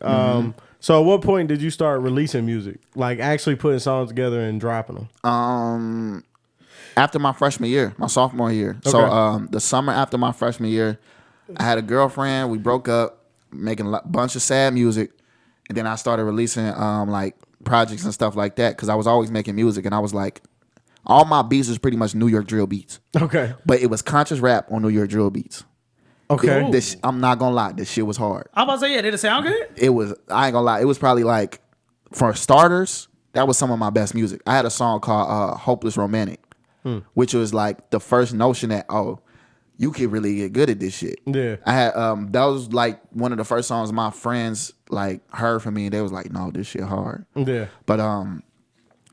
So at what point did you start releasing music, like actually putting songs together and dropping them? After my freshman year, my sophomore year. Okay. So the summer after my freshman year, I had a girlfriend. We broke up, making a bunch of sad music, and then I started releasing like projects and stuff like that because I was always making music, and I was like, all my beats was pretty much New York drill beats, Okay. but it was conscious rap on New York drill beats. Okay. I'm not gonna lie, this shit was hard. I'm about to say, yeah, did it sound good? It was, I ain't gonna lie, it was probably like for starters, that was some of my best music. I had a song called Hopeless Romantic, which was like the first notion that, oh, you could really get good at this shit. Yeah. I had that was like one of the first songs my friends like heard from me, and they was like, no, this shit hard. Yeah. But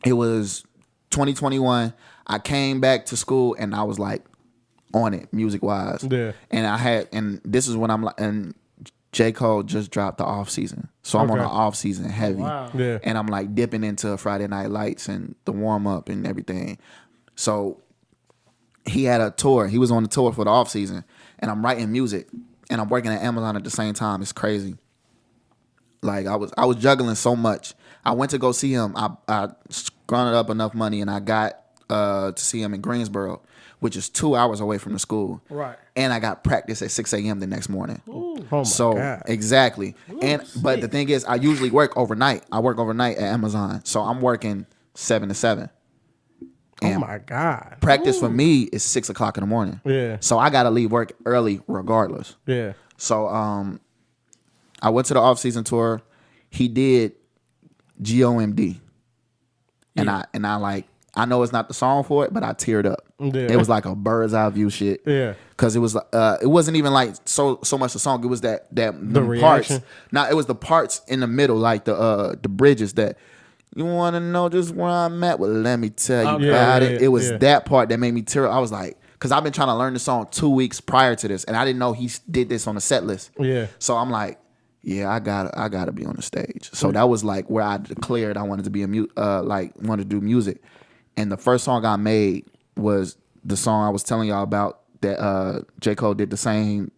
it was 2021. I came back to school and I was like on it music wise. Yeah. And this is when I'm like, and J. Cole just dropped the off season. So I'm on the off season heavy. Wow. Yeah. And I'm like dipping into Friday Night Lights and the warm up and everything. So he had a tour. He was on the tour for the off season, and I'm writing music and I'm working at Amazon at the same time. It's crazy. Like I was juggling so much. I went to go see him. I scrounged up enough money and I got to see him in Greensboro, which is 2 hours away from the school. Right. And I got practice at 6 a.m. the next morning. Oh my So God. exactly. But the thing is, I usually work overnight. I work overnight at Amazon. So I'm working 7 to 7. Oh my God. Practice for me is 6 o'clock in the morning. Yeah. So I gotta leave work early regardless. Yeah. So I went to the off season tour. He did GOMD. And I like, I know it's not the song for it, but I teared up. Yeah. It was like a bird's eye view shit. Yeah. Cause it wasn't even like so much the song. It was the parts. reaction? Nah, it was the parts in the middle, like the bridges that you want to know just where I'm at. Well, let me tell you about it. It was that part that made me tear up. I was like, cause I've been trying to learn the song 2 weeks prior to this, and I didn't know he did this on the set list. Yeah. So I'm like, yeah, I gotta be on the stage. So that was like where I declared I wanted to be wanted to do music. And the first song I made was the song I was telling y'all about that J. Cole did the same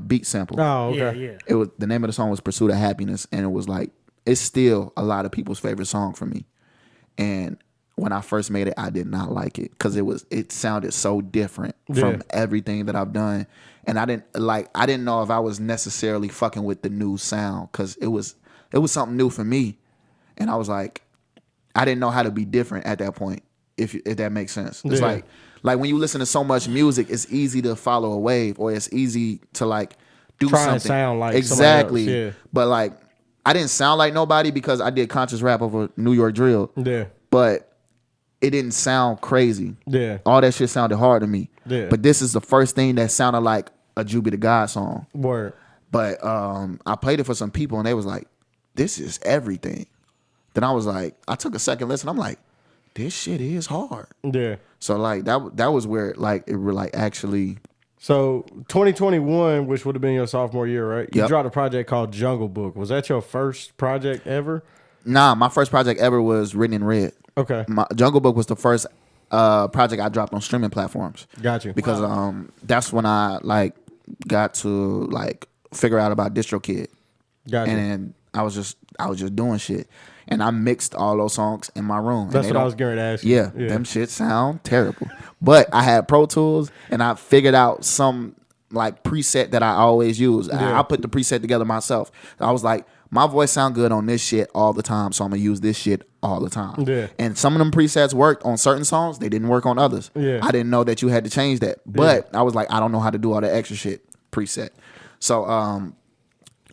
beat sample. Oh, okay. Yeah. It was, the name of the song was Pursuit of Happiness, and it was like, it's still a lot of people's favorite song for me. And when I first made it, I did not like it because it sounded so different from everything that I've done. And I didn't know if I was necessarily fucking with the new sound because it was something new for me. And I was like, I didn't know how to be different at that point, if that makes sense. It's like when you listen to so much music, it's easy to follow a wave, or it's easy to like do Try something. and sound like exactly. somebody else, yeah. But like, I didn't sound like nobody because I did conscious rap over New York drill. Yeah. But it didn't sound crazy. Yeah. All that shit sounded hard to me. Yeah. But this is the first thing that sounded like a Juby DaGod song. Word. But I played it for some people and they was like, this is everything. Then I was like, I took a second listen. I'm like, this shit is hard. Yeah. So like that was where like it were like actually. So 2021, which would have been your sophomore year, right? You Yep. dropped a project called Jungle Book. Was that your first project ever? Nah, my first project ever was Written in Red. Okay. My Jungle Book was the first project I dropped on streaming platforms. Got you. Because that's when I like got to like figure out about DistroKid. Got you. And I was just doing shit. And I mixed all those songs in my room. That's what I was going to ask you. Yeah, them shit sound terrible. But I had Pro Tools and I figured out some like preset that I always use. Yeah. I put the preset together myself. I was like, my voice sound good on this shit all the time, so I'm gonna use this shit all the time. Yeah. And some of them presets worked on certain songs, they didn't work on others. Yeah. I didn't know that you had to change that. But I was like, I don't know how to do all the extra shit preset. So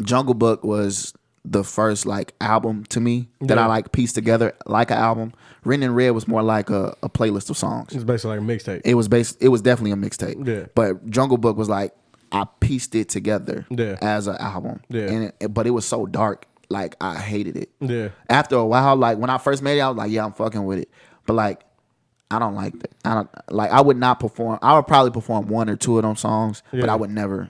Jungle Book was the first like album to me that I like pieced together like an album. Written in Red was more like a playlist of songs. It's basically like a mixtape. It was definitely a mixtape. Yeah. But Jungle Book was like I pieced it together as an album. Yeah. But it was so dark, like I hated it. Yeah. After a while, like when I first made it, I was like, yeah, I'm fucking with it. But like I don't like that. I would not perform. I would probably perform one or two of them songs, but I would never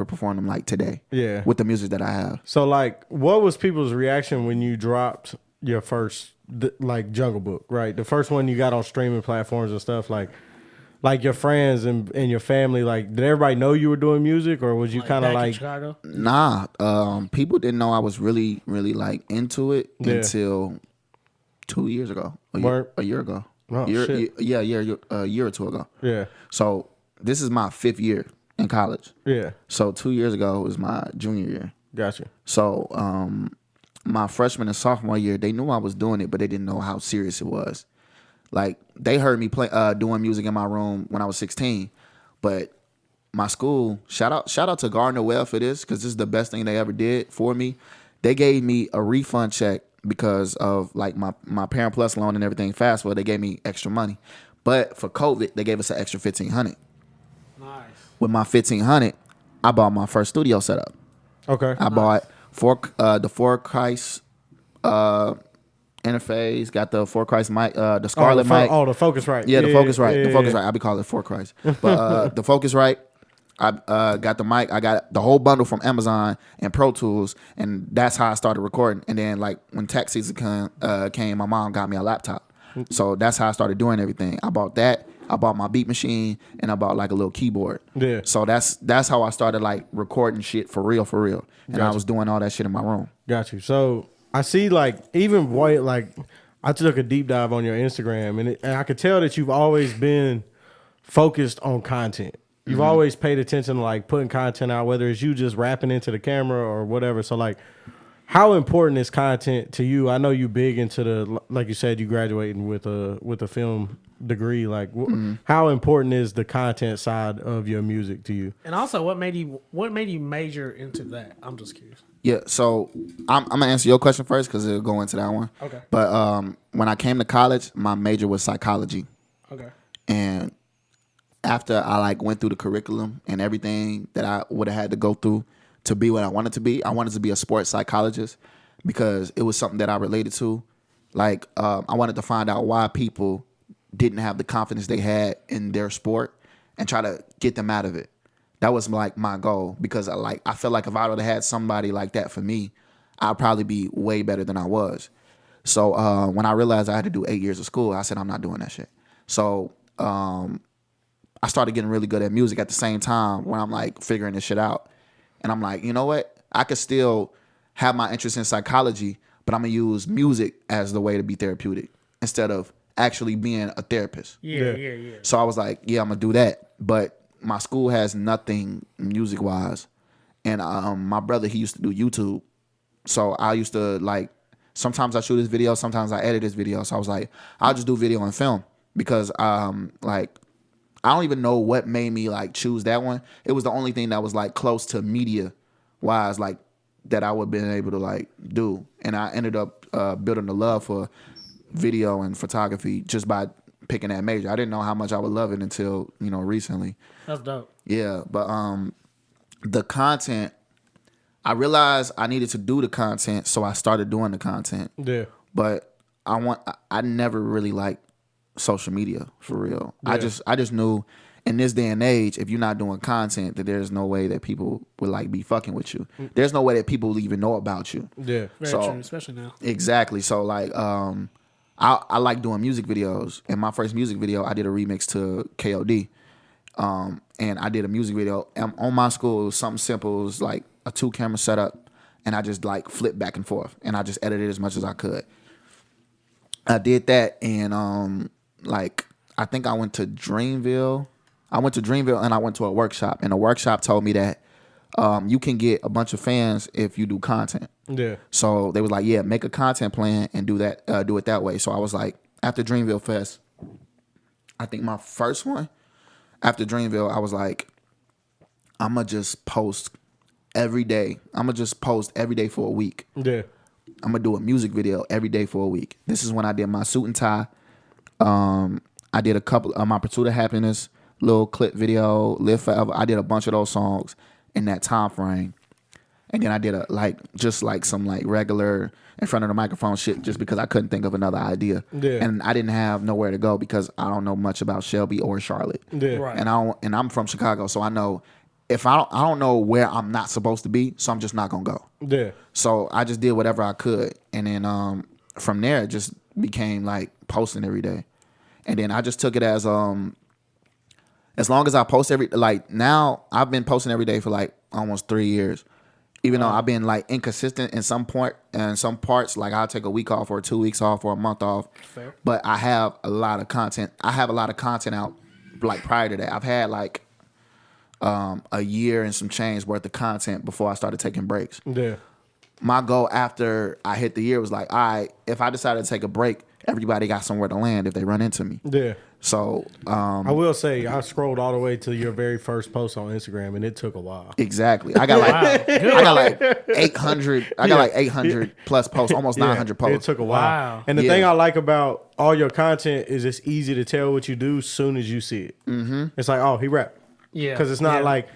perform them like today. Yeah. With the music that I have. So like, what was people's reaction when you dropped your first like Jungle Book, right? The first one you got on streaming platforms and stuff, like your friends and your family, like did everybody know you were doing music, or was you kind of back in like Chicago? Nah, people didn't know I was really, really like into it until 2 years ago. A year ago. Oh, shit. A year or two ago. Yeah. So this is my 5th year in college. Yeah. So 2 years ago was my junior year. Gotcha. So my freshman and sophomore year, they knew I was doing it, but they didn't know how serious it was. Like they heard me play doing music in my room when I was 16, but my school, shout out to Gardner Well for this, because this is the best thing they ever did for me. They gave me a refund check because of like my Parent Plus loan and everything. Fast forward, they gave me extra money, but for COVID, they gave us an extra $1,500. Nice. With my $1,500, I bought my first studio setup. Okay. I bought the For Christ interface, got the For Christ mic, the Scarlett mic. Oh, the Focusrite. Yeah, the Focusrite. The yeah. Focusrite. I be calling it For Christ. But the Focusrite, I got the mic. I got the whole bundle from Amazon and Pro Tools, and that's how I started recording. And then like when tax season came, my mom got me a laptop. So that's how I started doing everything. I bought that. I bought my beat machine, and I bought like a little keyboard. Yeah. So that's how I started like recording shit for real. And I was doing all that shit in my room. Got you. So I see like even like I took a deep dive on your Instagram, and I could tell that you've always been focused on content. You've always paid attention to like putting content out, whether it's you just rapping into the camera or whatever. So like, how important is content to you? I know you big into the, like you said, you graduating with a film degree. Like, how important is the content side of your music to you? And also, what made you major into that? I'm just curious. Yeah, so I'm gonna answer your question first because it'll go into that one. Okay. But when I came to college, my major was psychology, Okay. and after I like went through the curriculum and everything that I would have had to go through to be what I wanted to be a sports psychologist because it was something that I related to. Like I wanted to find out why people didn't have the confidence they had in their sport and try to get them out of it. That was like my goal because I feel like if I would have had somebody like that for me, I'd probably be way better than I was. So when I realized I had to do 8 years of school, I said, I'm not doing that shit. So I started getting really good at music at the same time when I'm like figuring this shit out. And I'm like, you know what? I could still have my interest in psychology, but I'm going to use music as the way to be therapeutic instead of actually being a therapist. Yeah. So I was like, yeah, I'm going to do that. But my school has nothing music-wise. And my brother, he used to do YouTube. So I used to like, sometimes I shoot his video, sometimes I edit his video. So I was like, I'll just do video and film because like, I don't even know what made me like choose that one. It was the only thing that was like close to media wise, like that I would have been able to like do. And I ended up building a love for video and photography just by picking that major. I didn't know how much I would love it until, recently. That's dope. Yeah. But the content, I realized I needed to do the content. So I started doing the content. Yeah. But I never really liked social media for real. Yeah. I just knew in this day and age, if you're not doing content, that there's no way that people would like be fucking with you. There's no way that people will even know about you. Yeah. Very true, especially now. Exactly. So like I like doing music videos. And my first music video, I did a remix to KOD. And I did a music video on my school. It was something simple. It was like a 2-camera setup, and I just like flipped back and forth, and I just edited as much as I could. I did that, and like I think I went to Dreamville. And I went to a workshop, and the workshop told me that you can get a bunch of fans if you do content. Yeah. So they was like, yeah, make a content plan and do that, do it that way. So I was like, after Dreamville Fest, I think my first one after Dreamville, I was like, I'm gonna just post every day. I'm gonna just post every day for a week. Yeah. I'm gonna do a music video every day for a week. This is when I did my suit and tie. I did a couple of my Pursuit of Happiness little clip video, Live Forever. I did a bunch of those songs in that time frame. And then I did some regular in front of the microphone shit just because I couldn't think of another idea. Yeah. And I didn't have nowhere to go because I don't know much about Shelby or Charlotte. Yeah. Right. And I'm from Chicago, so I know if I don't know where I'm not supposed to be, so I'm just not gonna go. Yeah. So I just did whatever I could, and then from there it just became like posting every day, and then I just took it as long as I post now I've been posting every day for like almost 3 years, even though I've been like inconsistent in some parts. Like I'll take a week off or 2 weeks off or a month off. Fair. But I have a lot of content. I have a lot of content out like prior to that. I've had like a year and some change worth of content before I started taking breaks. Yeah. My goal after I hit the year was like, all right, if I decided to take a break, everybody got somewhere to land if they run into me. Yeah. So I will say I scrolled all the way to your very first post on Instagram, and it took a while. exactly, I got like 800. I got like 800 plus posts, almost 900 It posts. took a while. Wow. And the Yeah. thing I like about all your content is it's easy to tell what you do soon as you see it. Mm-hmm. It's like, oh, he rap. Yeah. Because it's not Yeah. like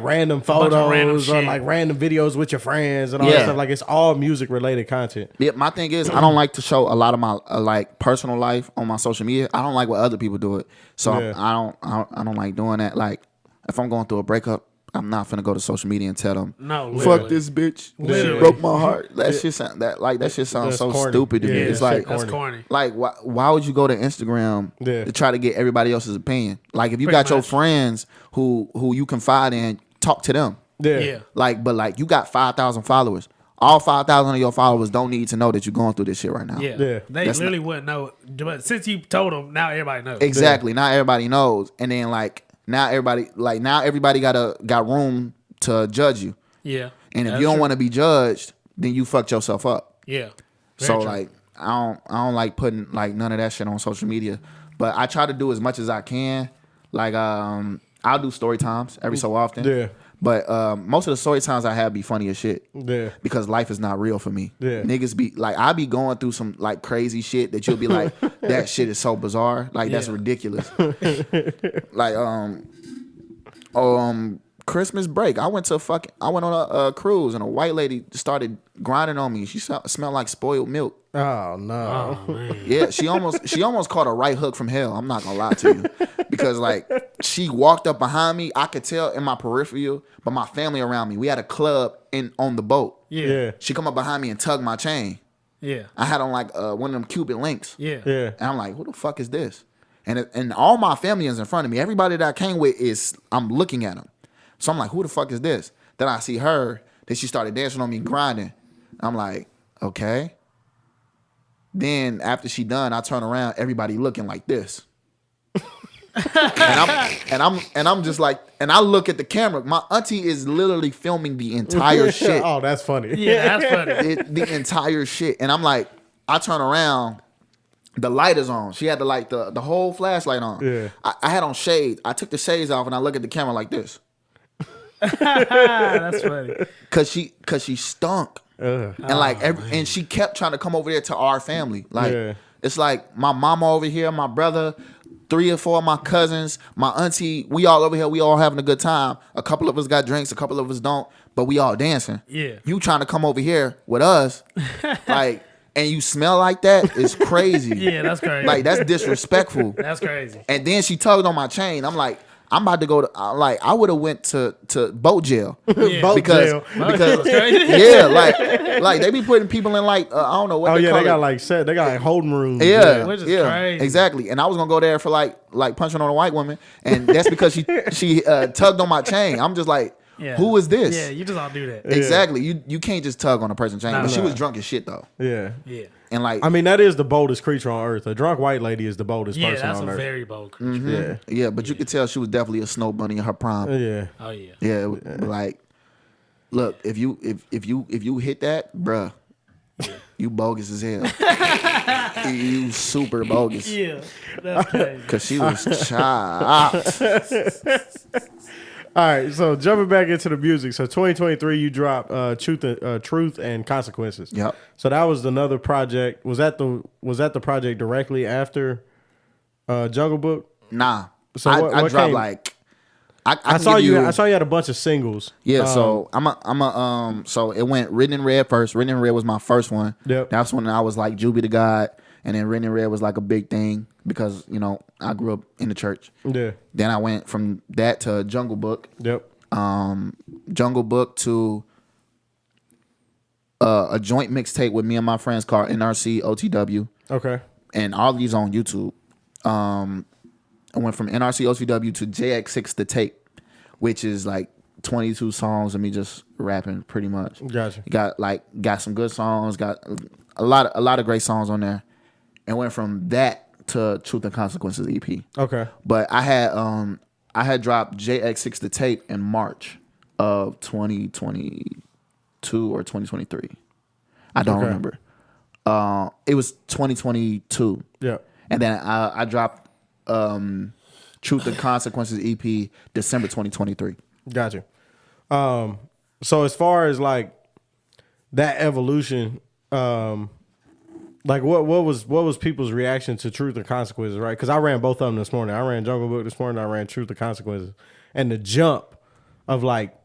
random bunch of random photos or shit. like random videos with your friends and all Yeah. that stuff. Like it's all music related content. Yeah, my thing is I don't like to show a lot of my like personal life on my social media. I don't like when other people do it, so Yeah. I don't like doing that. Like if I'm going through a breakup, I'm not finna go to social media and tell them, No, fuck literally. this bitch, Literally. she broke my heart. That shit sound that shit sounds That's so corny. stupid to me. Yeah, It's that like shit That's corny. corny. like why would you go to Instagram Yeah. to try to get everybody else's opinion? Like if you Pretty got your much. friends who you confide in, talk to them. Yeah. Yeah. But you got 5,000 followers. All 5,000 of your followers don't need to know that you're going through this shit right now. Yeah. Yeah. They That's literally wouldn't know. But since you told them, now everybody knows. Exactly. Now everybody knows, and then now everybody got room to judge you. Yeah. And if That's you don't true. want to be judged, then you fucked yourself up. Yeah. Very So true. like I don't like putting like none of that shit on social media. But I try to do as much as I can. Like I'll do story times every so often. Yeah. But most of the story times I have be funny as shit. Yeah. Because life is not real for me. Yeah. Niggas be like, I be going through some like crazy shit that you'll be like, that shit is so bizarre. Like that's Yeah. ridiculous. Like Christmas break, I went on a cruise and a white lady started grinding on me. She smelled like spoiled milk. Oh no. Oh, man. Yeah, she almost caught a right hook from hell. I'm not gonna lie to you, because like she walked up behind me. I could tell in my peripheral, but my family around me. We had a club on the boat. Yeah. Yeah. She come up behind me and tugged my chain. Yeah. I had on like one of them Cuban links. Yeah. Yeah. And I'm like, who the fuck is this? And all my family is in front of me. Everybody that I came with I'm looking at them. So I'm like, who the fuck is this? Then I see her. Then she started dancing on me, grinding. I'm like, okay. Then after she done, I turn around, everybody looking like this. and I'm just like, and I look at the camera. My auntie is literally filming the entire shit. Oh, that's funny. Yeah, that's funny. The entire shit. And I'm like, I turn around, the light is on. She had the whole flashlight on. Yeah. I had on shades. I took the shades off and I look at the camera like this. That's funny. Cause she stunk. And like and she kept trying to come over there to our family. Like Yeah. it's like my mama over here, my brother, 3 or 4 of my cousins, my auntie, we all over here, we all having a good time. A couple of us got drinks, a couple of us don't, but we all dancing. Yeah. You trying to come over here with us, like, and you smell like that is crazy. Yeah, that's crazy. Like that's disrespectful. That's crazy. And then she tugged on my chain. I'm like, I'm about to go to I would have went to boat jail. Yeah. Boat because jail. because crazy. yeah, like they be putting people in like I don't know what Oh they yeah, call they got it. like they got like holding rooms. Yeah, Which is yeah, crazy. exactly. And I was gonna go there for like punching on a white woman, and that's because she tugged on my chain. I'm just like, Yeah. who is this? Yeah, you just don't do that. Exactly. You can't just tug on a person's chain. Nah, But she nah. was drunk as shit though, Yeah. Yeah. and like I mean, that is the boldest creature on earth. A drunk white lady is the boldest Yeah, person that's on a earth. very bold creature. Yeah. yeah, but you could tell she was definitely a snow bunny in her prime. Yeah. Oh yeah. Yeah, like, look, if you hit that, bruh, you bogus as hell. You super bogus. Yeah. That's crazy. Cause she was chopped. All right, so jumping back into the music. So 2023, you dropped Truth and Consequences. Yep. So that was another project. Was that the project directly after Jungle Book? Nah. So I what dropped came- like I I saw you. I saw you had a bunch of singles. Yeah, so so it went Written in Red first. Written in Red was my first one. Yep. That's when I was like Juby DaGod, and then Written in Red was like a big thing because, you know, I grew up in the church. Yeah. Then I went from that to Jungle Book. Yep. Jungle Book to a joint mixtape with me and my friends called NRC OTW, Okay. and all these on YouTube. I went from NRC OTW to JX6 The Tape, which is like 22 songs of me just rapping pretty much. Gotcha. Got some good songs, got a lot of great songs on there, and went from that to Truth and Consequences EP. Okay. But I had dropped JX6 The Tape in March of 2022 or 2023. I don't remember. It was 2022. Yeah. And then I dropped Truth and Consequences EP December 2023. Gotcha. So as far as like that evolution, like what was people's reaction to Truth and Consequences, right? Because I ran both of them this morning. I ran Jungle Book this morning. I ran Truth and Consequences, and the jump of like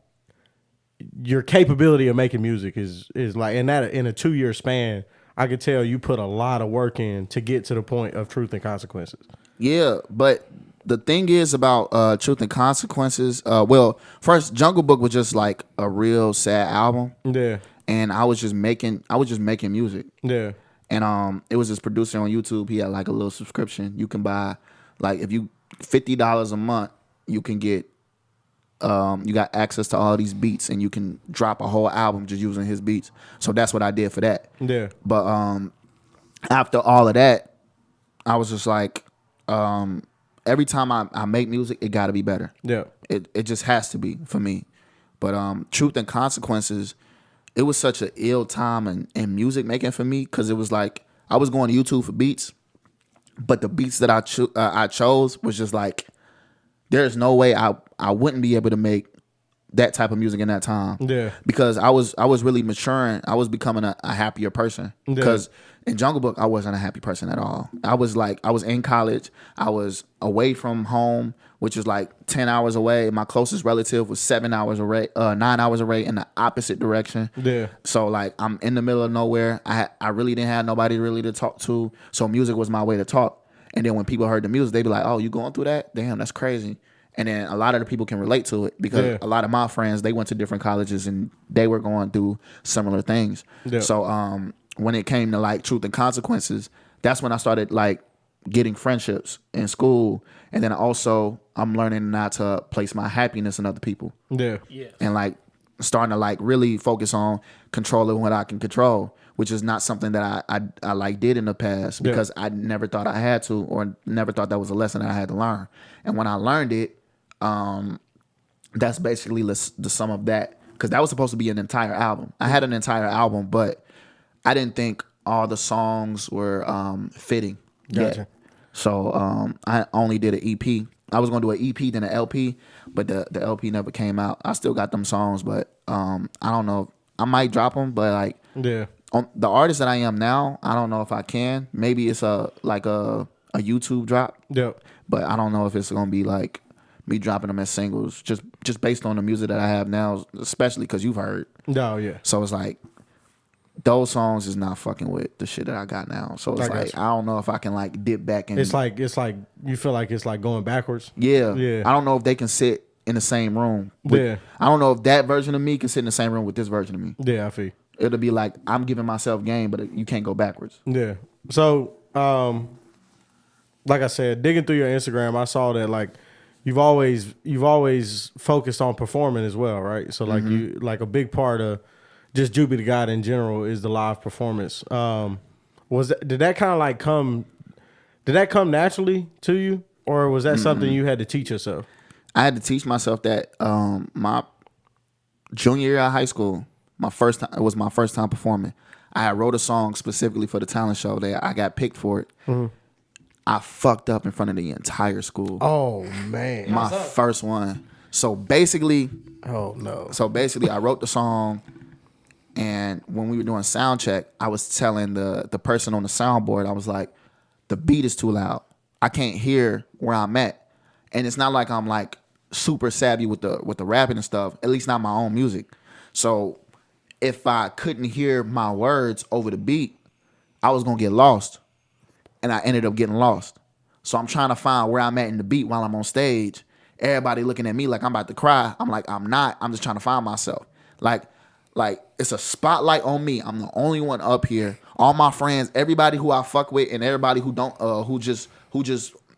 your capability of making music is like in a 2-year span. I could tell you put a lot of work in to get to the point of Truth and Consequences. Yeah, but the thing is about Truth and Consequences. Well, first Jungle Book was just like a real sad album. Yeah. And I was just making music. Yeah. And it was this producer on YouTube. He had like a little subscription. You can buy like if you $50 a month, you can get you got access to all these beats and you can drop a whole album just using his beats. So that's what I did for that. Yeah. But after all of that, I was just like, every time I make music, it got to be better. Yeah. It just has to be for me. But Truth and Consequences, it was such an ill time in music making for me because it was like I was going to YouTube for beats, but the beats that I chose was just like there's no way I wouldn't be able to make that type of music in that time. Yeah. Because I was really maturing. I was becoming a happier person. Because in Jungle Book, I wasn't a happy person at all. I was in college. I was away from home, which is like 10 hours away. My closest relative was 9 hours away in the opposite direction. Yeah. So like I'm in the middle of nowhere. I really didn't have nobody really to talk to. So music was my way to talk. And then when people heard the music, they'd be like, "Oh, you going through that? Damn, that's crazy." And then a lot of the people can relate to it because a lot of my friends, they went to different colleges and they were going through similar things. Yeah. So when it came to like Truth and Consequences, that's when I started like getting friendships in school. And then also I'm learning not to place my happiness in other people. Yeah. Yes. And like starting to like really focus on controlling what I can control, which is not something that I like did in the past because I never thought I had to or never thought that was a lesson that I had to learn. And when I learned it, that's basically the sum of that because that was supposed to be an entire album. I had an entire album, but I didn't think all the songs were fitting. Gotcha. Yet. So I only did an EP. I was going to do an EP then an LP, but the LP never came out. I still got them songs, but I don't know. I might drop them, but like on the artist that I am now, I don't know if I can. Maybe it's a YouTube drop. Yeah. But I don't know if it's gonna be like me dropping them as singles, just based on the music that I have now, especially because you've heard. No, yeah. So it's like those songs is not fucking with the shit that I got now. So it's like I don't know if I can like dip back and it's like you feel like it's like going backwards. Yeah. Yeah. I don't know if they can sit in the same room. I don't know if that version of me can sit in the same room with this version of me. Yeah, I feel. It'll be like I'm giving myself game, but you can't go backwards. Yeah. So like I said, digging through your Instagram, I saw that like you've always focused on performing as well, right? So like you like a big part of just Juby DaGod in general is the live performance. Did that come naturally to you, or was that something you had to teach yourself? I had to teach myself that my junior year of high school, it was my first time performing. I wrote a song specifically for the talent show that I got picked for it. Mm-hmm. I fucked up in front of the entire school. Oh man. My first one. So basically, oh no. So basically I wrote the song, and when we were doing sound check, I was telling the person on the soundboard, I was like, the beat is too loud. I can't hear where I'm at. And it's not like I'm like super savvy with the rapping and stuff, at least not my own music. So if I couldn't hear my words over the beat, I was gonna get lost. And I ended up getting lost. So I'm trying to find where I'm at in the beat while I'm on stage. Everybody looking at me like I'm about to cry. I'm like, I'm not. I'm just trying to find myself. Like it's a spotlight on me. I'm the only one up here. All my friends, everybody who I fuck with, and everybody who don't, who just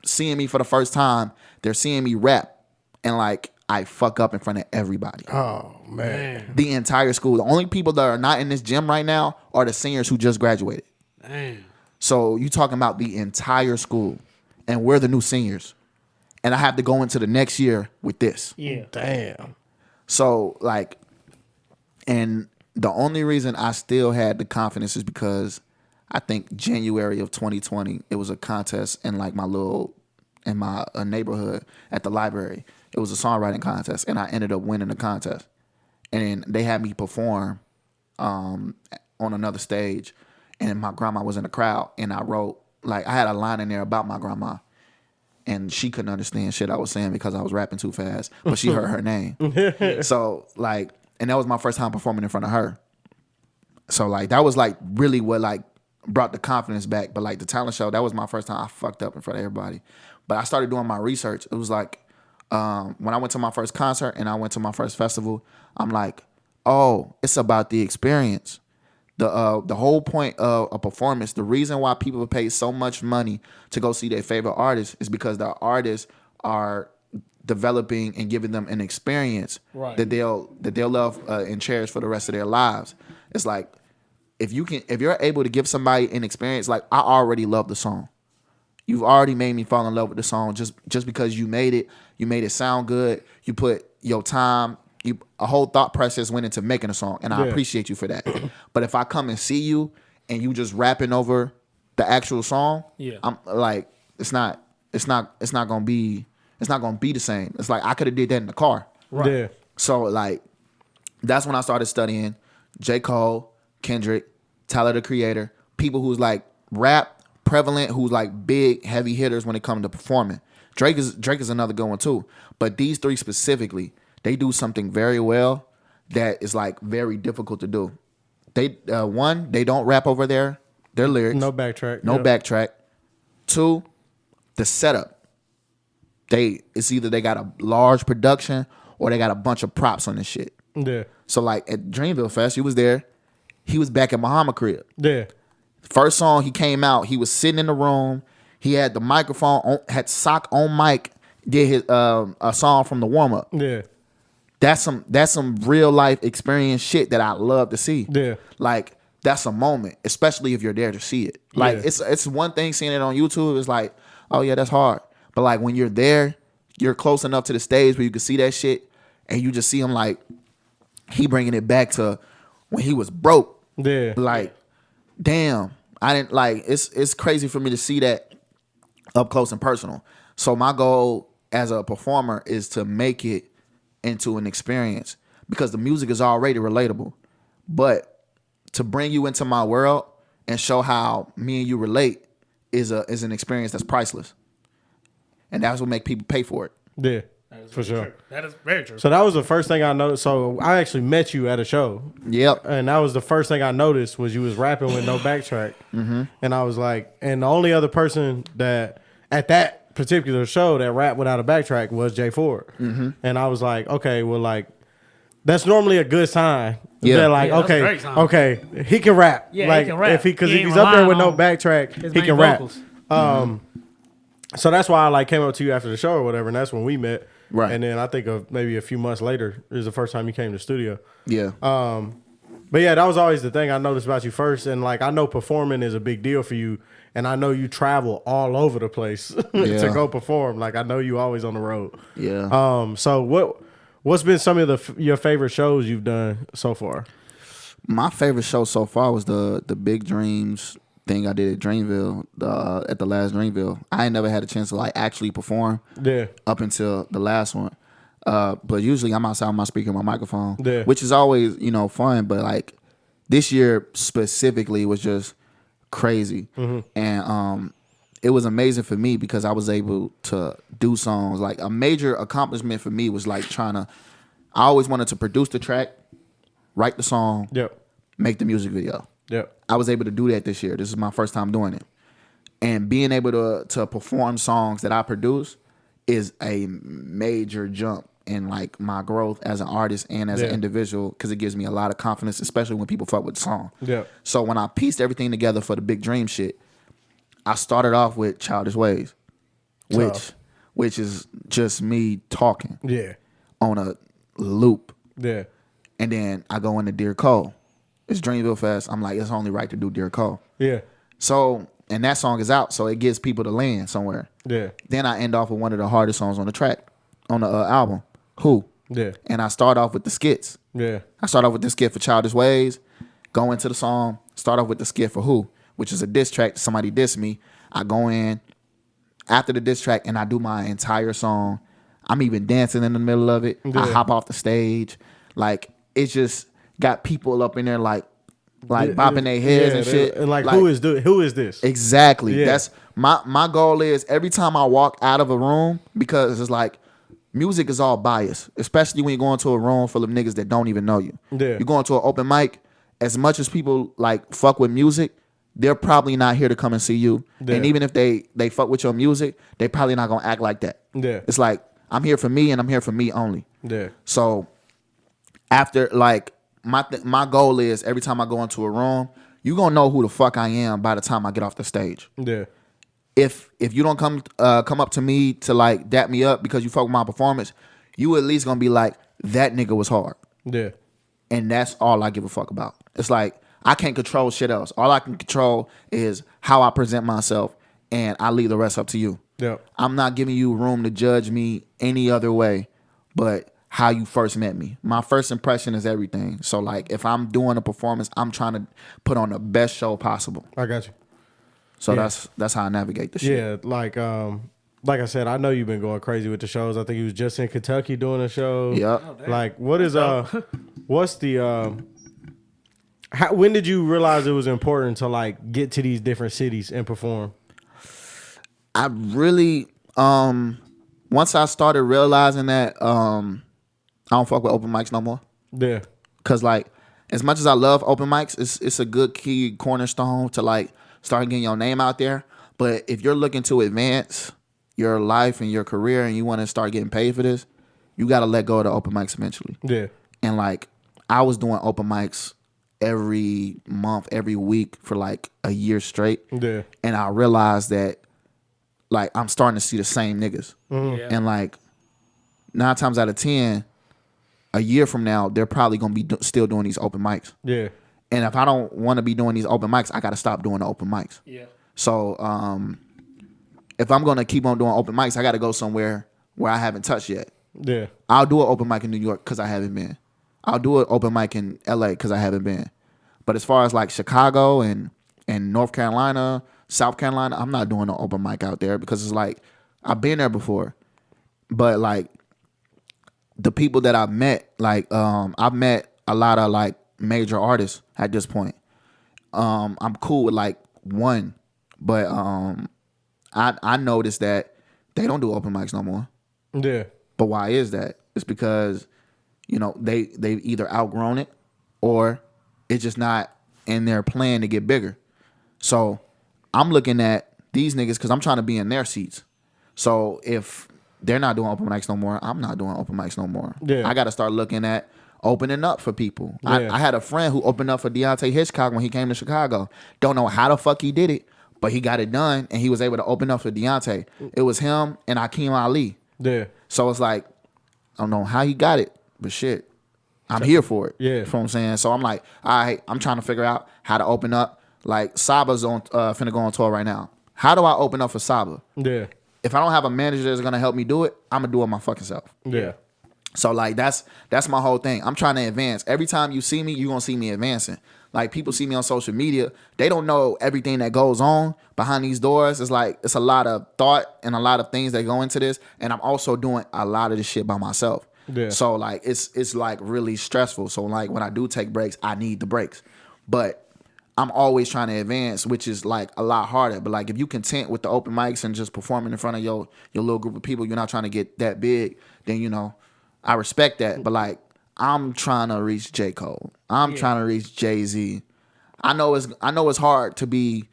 seeing me for the first time, they're seeing me rap, and like I fuck up in front of everybody. Oh man. The entire school. The only people that are not in this gym right now are the seniors who just graduated. Damn. So you talking about the entire school, and we're the new seniors, and I have to go into the next year with this. Yeah. Damn. So like, and the only reason I still had the confidence is because I think January of 2020. It was a contest in like my neighborhood at the library. It was a songwriting contest, and I ended up winning the contest. And then they had me perform on another stage, and my grandma was in the crowd, and I wrote, like, I had a line in there about my grandma, and she couldn't understand shit I was saying because I was rapping too fast, but she heard her name. So, like, and that was my first time performing in front of her. So, like, that was, like, really what, like, brought the confidence back. But, like, the talent show, that was my first time I fucked up in front of everybody. But I started doing my research. It was like, when I went to my first concert and I went to my first festival, I'm like, oh, it's about the experience. The whole point of a performance, the reason why people pay so much money to go see their favorite artist is because the artists are developing and giving them an experience that they'll love and cherish for the rest of their lives. It's like if you're able to give somebody an experience, like I already love the song. You've already made me fall in love with the song just because you made it sound good. You put your time, a whole thought process went into making a song, and I appreciate you for that. But if I come and see you and you just rapping over the actual song, I'm like, it's not gonna be the same. It's like I could have did that in the car. Right. Yeah. So like that's when I started studying J. Cole, Kendrick, Tyler the Creator, people who's like rap prevalent, who's like big heavy hitters when it comes to performing. Drake is another good one too. But these three specifically, they do something very well that is like very difficult to do. They don't rap over their lyrics. No backtrack. No backtrack. Two, the setup. It's either they got a large production or they got a bunch of props on this shit. Yeah. So like at Dreamville Fest, you was there. He was back at Muhammad crib. Yeah. First song he came out, he was sitting in the room. He had the microphone on, had sock on mic. Did his a song from the warm up. Yeah. That's some real life experience shit that I love to see. Yeah. Like that's a moment, especially if you're there to see it. Like it's one thing seeing it on YouTube. It's like, oh yeah, that's hard. But like when you're there, you're close enough to the stage where you can see that shit, and you just see him like he bringing it back to when he was broke. Yeah. Like, damn, I didn't like. It's crazy for me to see that up close and personal. So my goal as a performer is to make it into an experience because the music is already relatable, but to bring you into my world and show how me and you relate is an experience that's priceless, and that's what make people pay for it. Yeah, for sure. True. That is very true. So that was the first thing I noticed. So I actually met you at a show. Yep. And that was the first thing I noticed was you was rapping with no backtrack. Mm-hmm. And I was like, and the only other person that at that particular show that rapped without a backtrack was Jay Ford. Mm-hmm. And I was like, okay, well, like that's normally a good sign. Yeah. They're like, Yeah, that's a great sign. okay, he can rap. Yeah, like, he can rap. Because if He ain't he's up there with no relying on backtrack, his he main can rap. vocals. So that's why I like came up to you after the show or whatever, and that's when we met. Right. And then I think of maybe a few months later is the first time you came to the studio. Yeah. But yeah, that was always the thing I noticed about you first. And like I know performing is a big deal for you, and I know you travel all over the place to go perform. Like I know you always on the road. Yeah. So what's been some of your favorite shows you've done so far? My favorite show so far was the Big Dreams thing I did at Dreamville, at the last Dreamville. I ain't never had a chance to like actually perform. Yeah. Up until the last one. But usually I'm outside with my speaker and my microphone, Yeah. which is always, fun. But like this year specifically was just crazy. Mm-hmm. And it was amazing for me because I was able to do songs. Like a major accomplishment for me was like I always wanted to produce the track, write the song, make the music video. Yep. I was able to do that this year. This is my first time doing it. And being able to perform songs that I produce is a major jump in like my growth as an artist and as an individual, because it gives me a lot of confidence, especially when people fuck with the song. Yeah. So when I pieced everything together for the Big Dream shit, I started off with Childish Ways, which is just me talking on a loop. Yeah. And then I go into Dear Cole. It's Dreamville Fest. I'm like, it's only right to do Dear Cole. Yeah. So, and that song is out, so it gives people to land somewhere. Yeah. Then I end off with one of the hardest songs on the track, on the album, Who. Yeah. And I start off with the skits. Yeah. I start off with the skit for Childish Ways, go into the song, start off with the skit for Who, which is a diss track. Somebody diss me. I go in after the diss track and I do my entire song. I'm even dancing in the middle of it. I hop off the stage. Like, it's just got people up in there like bopping their heads and shit. And like who is this? Exactly. Yeah. That's my goal is every time I walk out of a room, because it's like music is all biased, especially when you go into a room full of niggas that don't even know you. Yeah. You go into an open mic, as much as people like fuck with music, they're probably not here to come and see you. Yeah. And even if they fuck with your music, they probably not gonna act like that. Yeah. It's like, I'm here for me and I'm here for me only. Yeah. So after, like, my goal is every time I go into a room, you gonna know who the fuck I am by the time I get off the stage. Yeah. If you don't come up to me to like dap me up because you fuck with my performance, you at least gonna be like, that nigga was hard. Yeah. And that's all I give a fuck about. It's like, I can't control shit else. All I can control is how I present myself, and I leave the rest up to you. Yeah. I'm not giving you room to judge me any other way but how you first met me. My first impression is everything. So like, if I'm doing a performance, I'm trying to put on the best show possible. I got you. So Yeah. that's how I navigate the shit. Yeah, like I said, I know you've been going crazy with the shows. I think you was just in Kentucky doing a show. Yep. Like, what is what's the when did you realize it was important to like get to these different cities and perform? I really once I started realizing that I don't fuck with open mics no more. Yeah. Cause like, as much as I love open mics, it's a good key cornerstone to like start getting your name out there. But if you're looking to advance your life and your career and you want to start getting paid for this, you got to let go of the open mics eventually. Yeah. And like, I was doing open mics every month, every week for like a year straight. Yeah. And I realized that like I'm starting to see the same niggas. Yeah. And like 9 times out of 10, a year from now, they're probably going to be still doing these open mics. Yeah. And if I don't want to be doing these open mics, I got to stop doing the open mics. Yeah. So if I'm going to keep on doing open mics, I got to go somewhere where I haven't touched yet. Yeah. I'll do an open mic in New York because I haven't been. I'll do an open mic in LA because I haven't been. But as far as like Chicago and North Carolina, South Carolina, I'm not doing an open mic out there because it's like, I've been there before. But like, the people that I've met, like I've met a lot of like major artists at this point. I'm cool with like one, but I noticed that they don't do open mics no more. Yeah. But why is that? It's because, you know, they've either outgrown it or it's just not in their plan to get bigger. So I'm looking at these niggas because I'm trying to be in their seats. So if they're not doing open mics no more, I'm not doing open mics no more. Yeah. I got to start looking at opening up for people. Yeah. I had a friend who opened up for Deontay Hitchcock when he came to Chicago. Don't know how the fuck he did it, but he got it done and he was able to open up for Deontay. It was him and Hakeem Ali. Yeah. So it's like, I don't know how he got it, but shit, I'm here for it. Yeah. You know what I'm saying? So I'm like, all right, I'm trying to figure out how to open up. Like, Saba's finna go on tour right now. How do I open up for Saba? Yeah. If I don't have a manager that's gonna help me do it, I'm gonna do it my fucking self. Yeah. So like, that's my whole thing. I'm trying to advance. Every time you see me, you're gonna see me advancing. Like, people see me on social media, they don't know everything that goes on behind these doors. It's like, it's a lot of thought and a lot of things that go into this. And I'm also doing a lot of this shit by myself. Yeah. So like, it's like really stressful. So like, when I do take breaks, I need the breaks. But I'm always trying to advance, which is like a lot harder. But like, if you content with the open mics and just performing in front of your little group of people, you're not trying to get that big, then, you know, I respect that. But like, I'm trying to reach J. Cole. I'm trying to reach Jay-Z. I know it's hard to be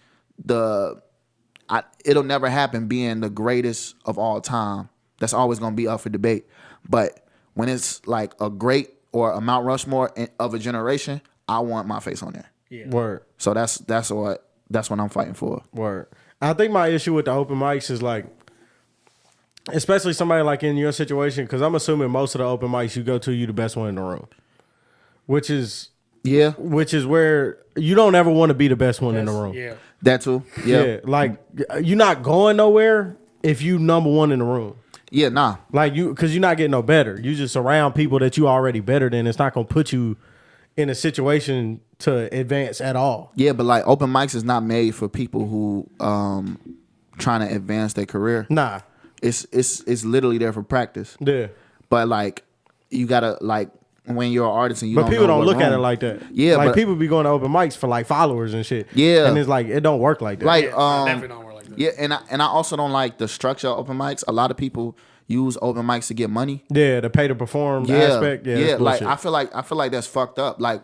it'll never happen being the greatest of all time. That's always going to be up for debate. But when it's like a great or a Mount Rushmore of a generation, I want my face on there. Yeah. Word. So that's what I'm fighting for. Word. I think my issue with the open mics is like, especially somebody like in your situation, because I'm assuming most of the open mics you go to, you the best one in the room, which is where you don't ever want to be the best one in the room. Yeah. That too. Yeah. Like, you're not going nowhere if you number one in the room. Yeah. Nah. Like, because you're not getting no better. You just around people that you already better than. It's not gonna put you in a situation to advance at all. Yeah, but like open mics is not made for people who trying to advance their career. Nah. It's literally there for practice. Yeah. But like you gotta like when you're an artist and you But don't people know don't what look at it room. like that. Yeah, like but- people be going to open mics for like followers and shit. Yeah. And it's like it don't work like that. Like Definitely don't work like that. yeah, and I also don't like the structure of open mics. A lot of people use open mics to get money. Yeah, the pay to perform aspect. Yeah, that's like bullshit. I feel like that's fucked up. Like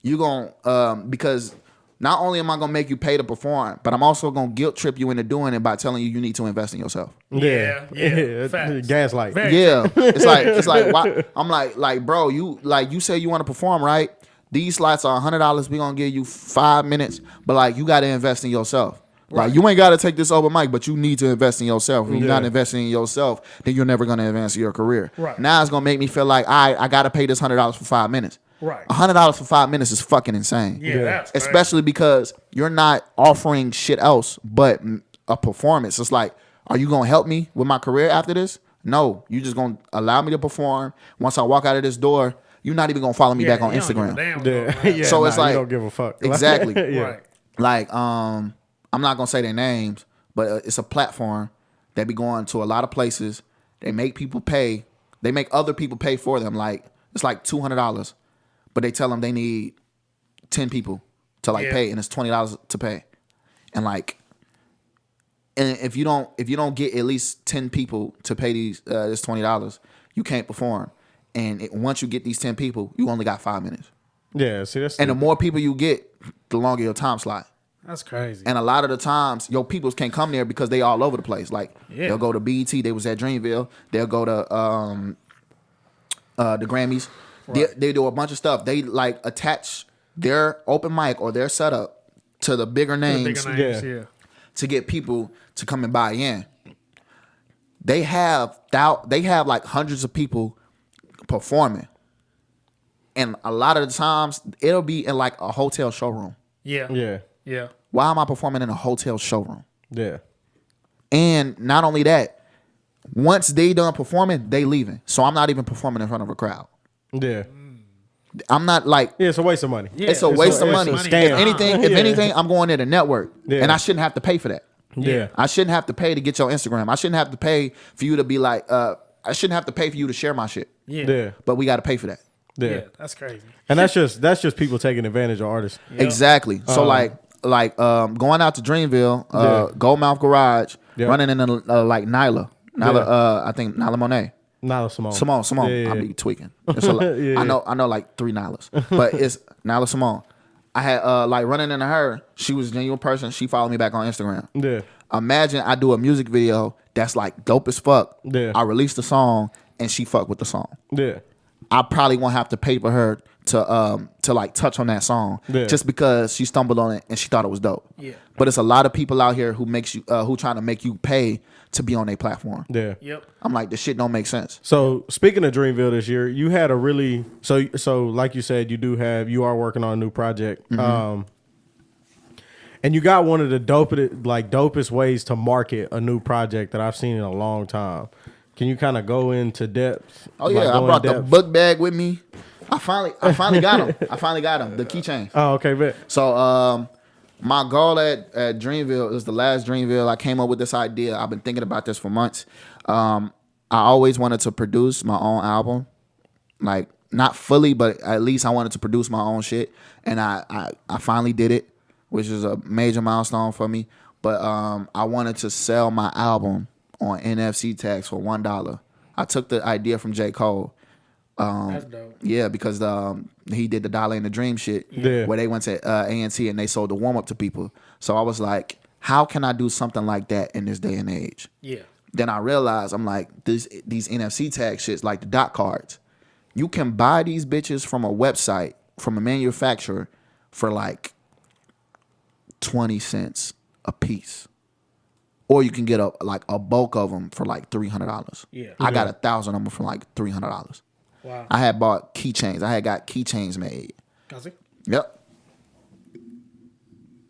you gonna because not only am I gonna make you pay to perform, but I'm also gonna guilt trip you into doing it by telling you need to invest in yourself. Yeah. Facts. Gaslight. Very Yeah, it's like why I'm like bro, you say you want to perform, right? These slots are $100. We gonna give you 5 minutes, but like you got to invest in yourself. Like you ain't got to take this open mic, but you need to invest in yourself. When you're not investing in yourself, then you're never gonna advance your career. Right. Now it's gonna make me feel like I gotta pay this $100 for 5 minutes. Right. $100 for 5 minutes is fucking insane. Yeah, that's crazy. Especially because you're not offering shit else but a performance. It's like, are you gonna help me with my career after this? No, you just gonna allow me to perform. Once I walk out of this door, you're not even gonna follow me back on you don't give a Instagram. damn what's Yeah. going on. Yeah, So it's nah, like- you don't give a fuck. Exactly. Yeah. Right. Like, I'm not gonna say their names, but it's a platform that be going to a lot of places. They make people pay. They make other people pay for them. Like it's like $200, but they tell them they need 10 people to like pay, and it's $20 to pay. And like, and if you don't get at least 10 people to pay this $20, you can't perform. And once you get these 10 people, you only got 5 minutes. Yeah, see that's And the more people you get, the longer your time slot. That's crazy. And a lot of the times, your peoples can't come there because they all over the place. Like they'll go to BET, they was at Dreamville. They'll go to the Grammys. They do a bunch of stuff. They like attach their open mic or their setup to the bigger names Bigger names, Yeah. yeah. to get people to come and buy in. They have like hundreds of people performing, and a lot of the times it'll be in like a hotel showroom. Yeah. Yeah. Yeah. Why am I performing in a hotel showroom? Yeah. And not only that, once they done performing, they leaving. So I'm not even performing in front of a crowd. Yeah. I'm not like Yeah, it's a waste of money. Yeah. it's a waste of it's money. a If scam. anything, I'm going there to network, Yeah. and I shouldn't have to pay for that. Yeah. I shouldn't have to pay to get your Instagram. I shouldn't have to pay for you to be like. I shouldn't have to pay for you to share my shit. Yeah. Yeah. But we got to pay for that. Yeah. Yeah. That's crazy. And that's just people taking advantage of artists. Exactly. So like going out to Dreamville, Goldmouth Garage, Yeah. running into like Nyla, I think Nyla Monet. Nala Simone. Simone. Yeah, yeah. I be tweaking. It's a lot. Yeah, I know like 3 Nylas, but it's Nyla Simone. I had like running into her. She was a genuine person. She followed me back on Instagram. Yeah. Imagine I do a music video that's like dope as fuck. Yeah. I release the song and she fuck with the song. Yeah. I probably won't have to pay for her to like touch on that song Yeah. just because she stumbled on it and she thought it was dope. Yeah. But it's a lot of people out here who trying to make you pay to be on their platform. Yeah. Yep. I'm like, this shit don't make sense. So speaking of Dreamville this year, you had a really so like you said, you are working on a new project. Mm-hmm. And you got one of the dopest ways to market a new project that I've seen in a long time. Can you kind of go into depth? Oh yeah, I brought the book bag with me. I finally got him. The keychain. Oh, okay, bet. So my goal at Dreamville, it was the last Dreamville. I came up with this idea. I've been thinking about this for months. I always wanted to produce my own album, like not fully, but at least I wanted to produce my own shit, and I finally did it, which is a major milestone for me. But I wanted to sell my album on NFC tags for $1. I took the idea from J. Cole. That's dope. Yeah, because he did the Dollar in the Dream shit, Yeah. where they went to A&T and they sold the warm up to people. So I was like, how can I do something like that in this day and age? Yeah. Then I realized I'm like, these NFC tag shits, like the dot cards, you can buy these bitches from a website, from a manufacturer, for like 20 cents a piece. Or you can get a bulk of them for like $300. Yeah. I got 1,000 of them for like $300. Wow. I had bought keychains. I had got keychains made. Can I see? Yep.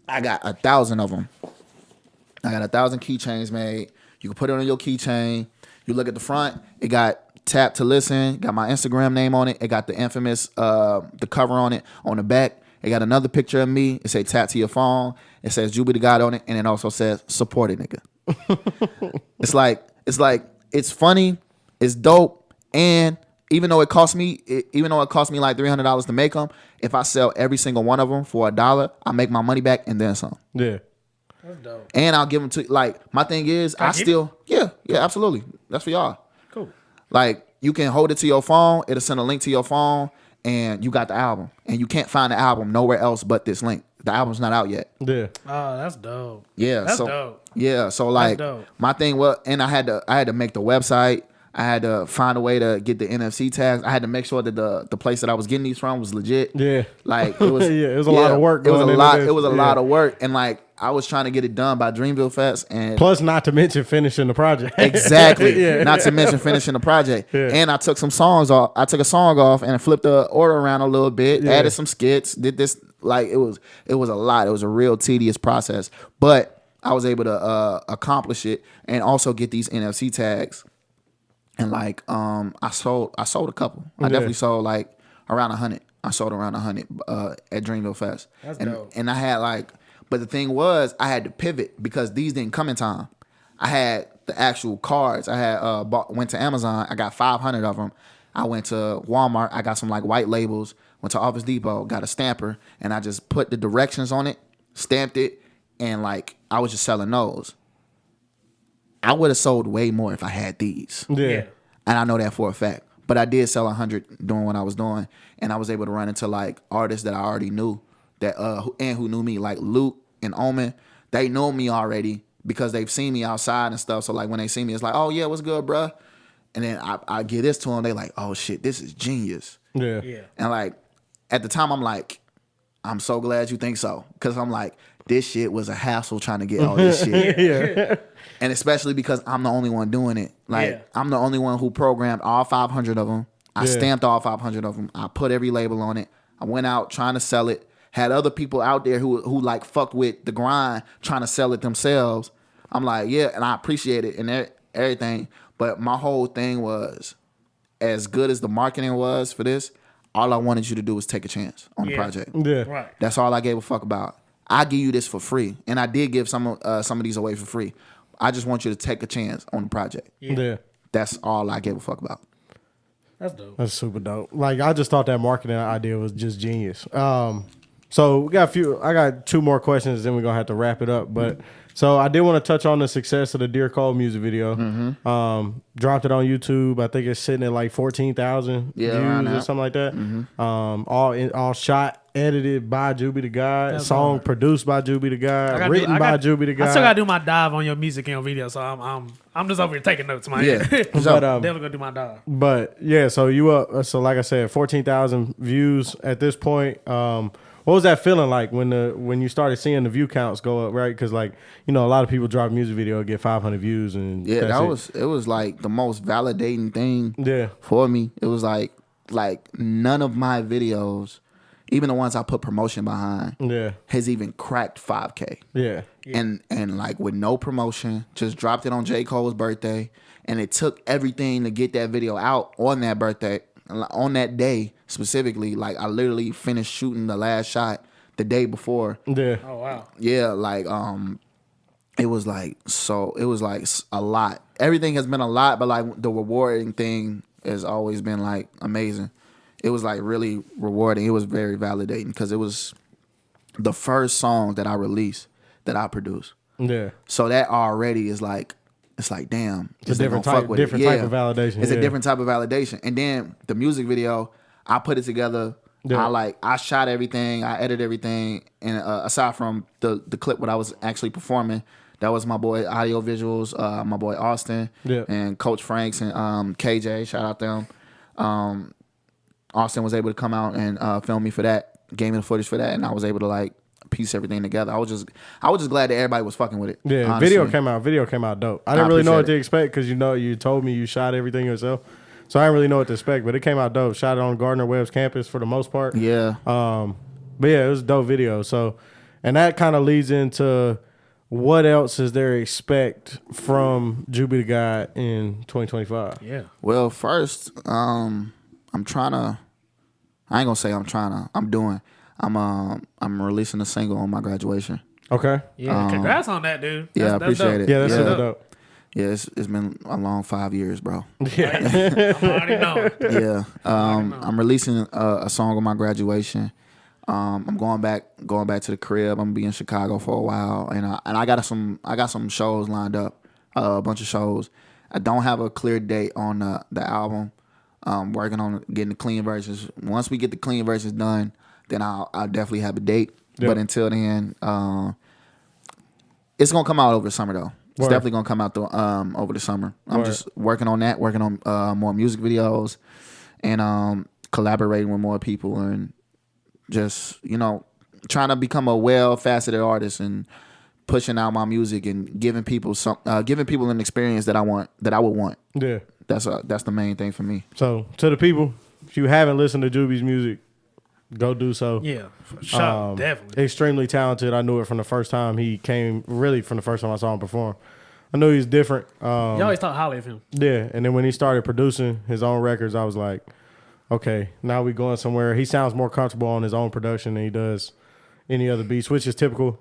I got 1,000 of them. I got 1,000 keychains made. You can put it on your keychain. You look at the front. It got tap to listen. Got my Instagram name on it. It got the infamous the cover on it. On the back, It got another picture of me. It say tap to your phone. It says Juby DaGod on it, and it also says support it, nigga. it's funny, it's dope, and even though it cost me like $300 to make them, if I sell every single one of them for $1, I make my money back and then some. Yeah. That's dope. And I'll give them to my thing is yeah, absolutely. That's for y'all. Cool. Like you can hold it to your phone. It'll send a link to your phone, and you got the album. And you can't find the album nowhere else but this link. The album's not out yet. Yeah. Oh, that's dope. Yeah. That's dope. Yeah. So like dope. my thing was, and I had to make the website. I had to find a way to get the NFC tags. I had to make sure that the place that I was getting these from was legit. Yeah. Like it was. It was a lot of work. It was a lot. It It was a lot of work, and like I was trying to get it done by Dreamville Fest, and plus not to mention finishing the project. exactly. Yeah. Not to mention finishing the project. Yeah. And I took some songs off. I took a song off and flipped the order around a little bit. Yeah. Added some skits. Did this like it was a lot. It was a real tedious process, but I was able to accomplish it and also get these NFC tags. And like I sold a couple. I definitely sold like around 100. I sold around 100 at Dreamville Fest. That's and, dope. And I had like, but the thing was I had to pivot because these didn't come in time. I had the actual cards. I had went to Amazon. I got 500 of them. I went to Walmart. I got some like white labels. Went to Office Depot. Got a stamper, and I just put the directions on it, stamped it, and like I was just selling those. I would have sold way more if I had these. Yeah. And I know that for a fact. But I did sell 100 doing what I was doing. And I was able to run into like artists that I already knew that who knew me, like Luke and Omen. They know me already because they've seen me outside and stuff. So like when they see me, it's like, oh yeah, what's good, bruh? And then I give this to them. They like, oh shit, this is genius. Yeah. Yeah. And like at the time, I'm like, I'm so glad you think so. Because I'm like, this shit was a hassle trying to get all this shit. Yeah. And especially because I'm the only one doing it. Like, Yeah. I'm the only one who programmed all 500 of them. I Yeah. stamped all 500 of them. I put every label on it. I went out trying to sell it. Had other people out there who like fucked with the grind trying to sell it themselves. I'm like, yeah, and I appreciate it and everything. But my whole thing was, as good as the marketing was for this, all I wanted you to do was take a chance on the project. Yeah. Right. That's all I gave a fuck about. I give you this for free, and I did give some of these away for free. I just want you to take a chance on the project. Yeah. That's all I gave a fuck about. That's dope. That's super dope. Like I just thought that marketing idea was just genius. So we got I got two more questions, then we're gonna have to wrap it up. But so I did want to touch on the success of the Dear Cole music video. Dropped it on YouTube. I think it's sitting at like 14,000 views or something like that. All shot, edited by Juby DaGod. That's Song hard. produced by Juby DaGod. Written by Juby DaGod. I still gotta do my dive on your music and your video, so I'm just over here taking notes, man. Yeah. But Definitely gonna do my dive. But yeah, so you up? So like I said, 14,000 views at this point. What was that feeling like when you started seeing the view counts go up, right? Because like a lot of people drop a music video get 500 views and Yeah, that's it was like the most validating thing Yeah. for me. It was like none of my videos, even the ones I put promotion behind, has even cracked 5K. Yeah. And like with no promotion, just dropped it on J. Cole's birthday, and it took everything to get that video out on that birthday. On that day specifically, like I literally finished shooting the last shot the day before. Yeah. Oh wow. Yeah, like it was like a lot. Everything has been a lot, but like the rewarding thing has always been like amazing. It was like really rewarding. It was very validating because it was the first song that I released that I produced. Yeah. So that already is like, it's like, damn. It's a different type of validation. It's a different type of validation. And then the music video, I put it together. Yeah. I shot everything. I edited everything. And aside from the clip what I was actually performing, that was my boy Audio Visuals, my boy Austin, and Coach Franks and KJ. Shout out them. Austin was able to come out and film me for that, gave me the footage for that, and I was able to like piece everything together. I was just glad that everybody was fucking with it. Yeah, honestly. Video came out dope. I didn't really know what to expect because you told me you shot everything yourself, so I didn't really know what to expect. But it came out dope. Shot it on Gardner Webb's campus for the most part. Yeah. But yeah, it was a dope video. So, and that kind of leads into what else is there to expect from Juby DaGod in 2025? Yeah. Well, first, I'm doing. I'm releasing a single on my graduation. Okay. Yeah, congrats on that, dude. Yeah, I appreciate dope. it. Yeah, that's super dope. Yeah, it's been a long 5 years, bro. I'm already knowing. Yeah, I'm releasing a song on my graduation. I'm going back to the crib. I'm gonna be in Chicago for a while, and I got some shows lined up, a bunch of shows. I don't have a clear date on the album. Working on getting the clean versions. Once we get the clean versions done, then I'll definitely have a date. Yep. But until then, it's gonna come out over the summer though. It's Word. definitely gonna come out over the summer. I'm Word. just working on that, working on more music videos, and collaborating with more people, and just trying to become a well-faceted artist and pushing out my music and giving people an experience that I would want. Yeah. That's the main thing for me. So to the people, if you haven't listened to Juby's music, go do so. Yeah, for sure, definitely. Extremely talented. I knew it from the first time he came. Really, from the first time I saw him perform, I knew he was different. You always talk highly of him. Yeah, and then when he started producing his own records, I was like, okay, now we going somewhere. He sounds more comfortable on his own production than he does any other beats, which is typical.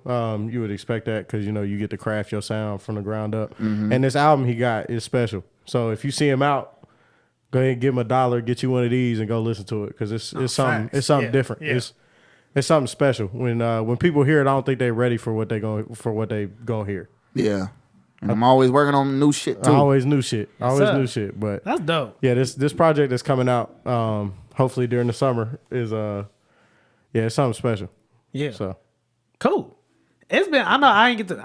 You would expect that because you get to craft your sound from the ground up. Mm-hmm. And this album he got is special. So if you see him out, go ahead and give him $1, get you one of these, and go listen to it because it's something Yeah, different. yeah. It's something special. When people hear it, I don't think they're ready for what they gonna hear. Yeah. And I'm always working on new shit too. Always new shit. Always sir. new shit. But That's dope. yeah, this project that's coming out, hopefully during the summer is it's something special. Yeah. So Cool. It's been. I know I didn't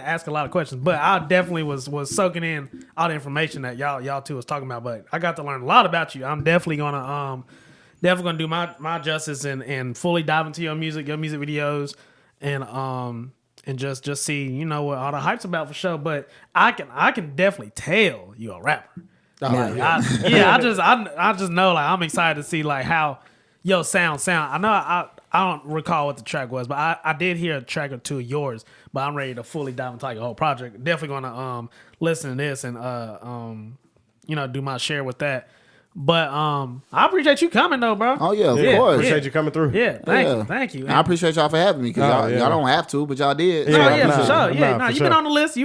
ask a lot of questions, but I definitely was soaking in all the information that y'all two was talking about. But I got to learn a lot about you. I'm definitely gonna do my justice and fully dive into your music videos, and just see what all the hype's about for sure. But I can definitely tell you a rapper. I just know I'm excited to see how your sound. I know I don't recall what the track was, but I did hear a track or two of yours. But I'm ready to fully dive into your whole project. Definitely gonna listen to this and do my share with that. But I appreciate you coming though, bro. Oh yeah, of Yeah, course. appreciate you coming through. Yeah, thank you. And I appreciate y'all for having me because y'all don't have to, but y'all did. Oh, Yeah, yeah, nah, for sure. Yeah, nah, for you've sure. been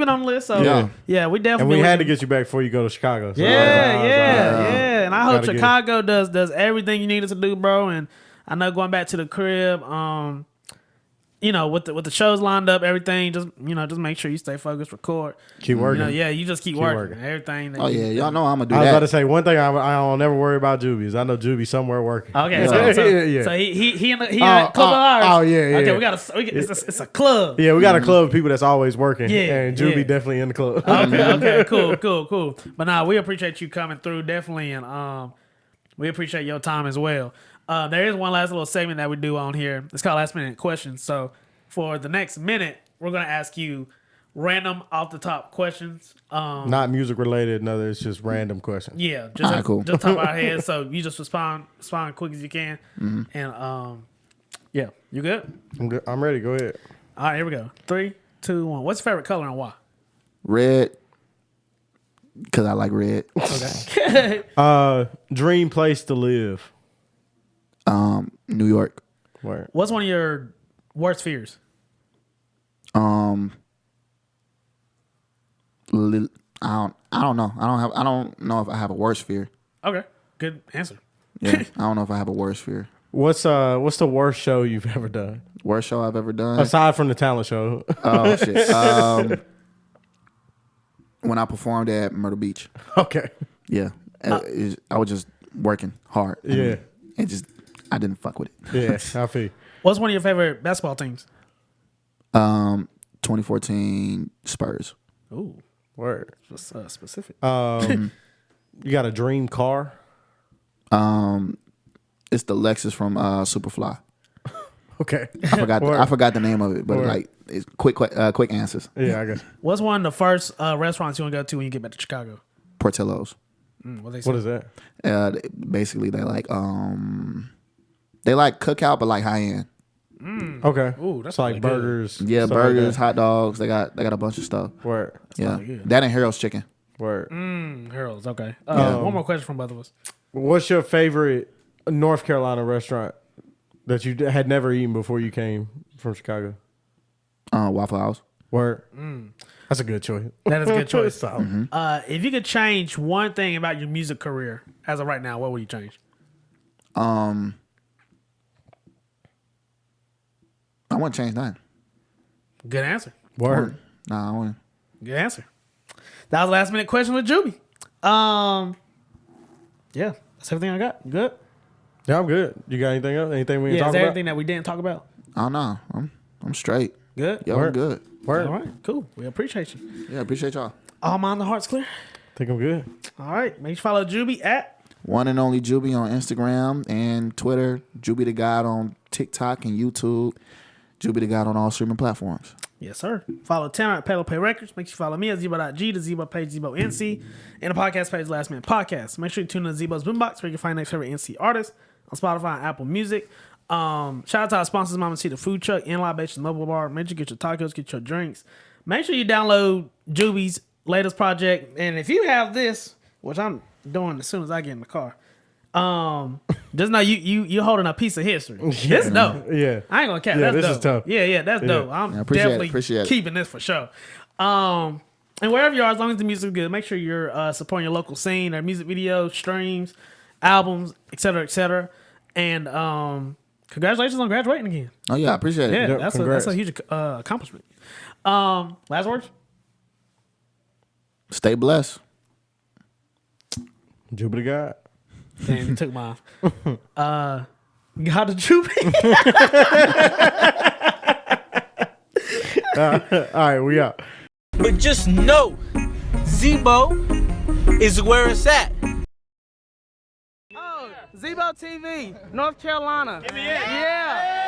on the list. So Yeah. we definitely. And we had to get you back before you go to Chicago. So Yeah. And I hope Gotta get it. Chicago does everything you need us to do, bro. And I know going back to the crib, with the shows lined up, everything, just make sure you stay focused, record. Keep working. You just keep working. Everything. Oh yeah, y'all know I'm gonna do I was that. about to say one thing I don't never worry about Juby is I know Juby somewhere working. Okay, Yeah. so Yeah. he in that club of ours. Oh yeah. Okay, it's a club. Yeah, we got a club of people that's always working. Yeah, and Juby yeah. definitely in the club. Okay, cool. But nah, we appreciate you coming through definitely, and we appreciate your time as well. There is one last little segment that we do on here. It's called Last Minute Questions. So for the next minute, we're gonna ask you random off the top questions. Not music related. No, it's just random questions. Yeah, Alright, cool. just top of our head. So you just respond quick as you can, and yeah, you good? I'm good. I'm ready. Go ahead. All right, here we go. 3, 2, 1. What's your favorite color and why? Red, because I like red. Dream place to live. New York. Where? What's one of your worst fears? I don't know. I don't know if I have a worse fear. Okay, good answer. Yeah, I don't know if I have a worse fear. What's the worst show you've ever done Worst show I've ever done. aside from the talent show? Oh shit. When I performed at Myrtle Beach. Okay. Yeah, I was just working hard. Yeah. and just I didn't fuck with it. Yeah, I feel. What's one of your favorite basketball teams? 2014 Spurs. Ooh, Word. that's specific. You got a dream car? It's the Lexus from Superfly. Okay. I forgot the name of it, but Word. like it's quick answers. Yeah, I guess. What's one of the first restaurants you want to go to when you get back to Chicago? Portillo's. What they say? What is that? Basically, they like cookout, but like high end. Okay. Ooh, that's it's like really good. burgers. Yeah, stuff like burgers, that. hot dogs. They got a bunch of stuff. Word. Yeah, really good. that and Harold's Chicken. Word. Harold's, okay. One more question from both of us. What's your favorite North Carolina restaurant? that you had never eaten before you came from Chicago? Waffle House. Word. That's a good choice. That is a good choice. Solid. If you could change one thing about your music career as of right now, what would you change? I wouldn't change nothing. Good answer. Word. Nah, I wouldn't. Good answer. That was a last minute question with Juby. Yeah, that's everything I got. You good? Yeah, I'm good. You got anything else? Anything we can Yeah, talk is there about? anything that we didn't talk about? I don't know. I'm straight. Good? Yo, I'm Word. good. Word. All right, cool. We appreciate you. Yeah, appreciate y'all. All mind the heart's clear. Think I'm good. All right, make sure you follow Juby at One and only Juby on Instagram and Twitter. Juby DaGod on TikTok and YouTube. Juby DaGod on all streaming platforms. Yes, sir. Follow Tanner at Pedal Pay Records. Make sure you follow me at Zebo.G, the Zebo page, Zebo NC, and the podcast page, Last Minute Podcast. Make sure you tune in to Zebo's Boombox where you can find next favorite NC artists on Spotify and Apple Music. Shout out to our sponsors, Mama T, the Food Truck, In Libation Mobile Bar. Make sure you get your tacos, get your drinks. Make sure you download Juby's latest project. And if you have this, which I'm doing as soon as I get in the car, just know you holding a piece of history. This dope. Yeah. I ain't gonna cap. Yeah, That's this dope. is tough. Yeah, that's dope. I'm definitely appreciate it. keeping this for sure. And wherever you are, as long as the music is good, make sure you're supporting your local scene, their music videos, streams, albums, etc., etc. And congratulations on graduating again. Oh, yeah, I appreciate it. Yeah, Yep, that's congrats. a huge accomplishment. Last words? Stay blessed. Juby DaGod. Damn, you took mine. God the Juby. All right, we out. But just know, Zebo is where it's at. Oh, Zebo TV, North Carolina. Yeah.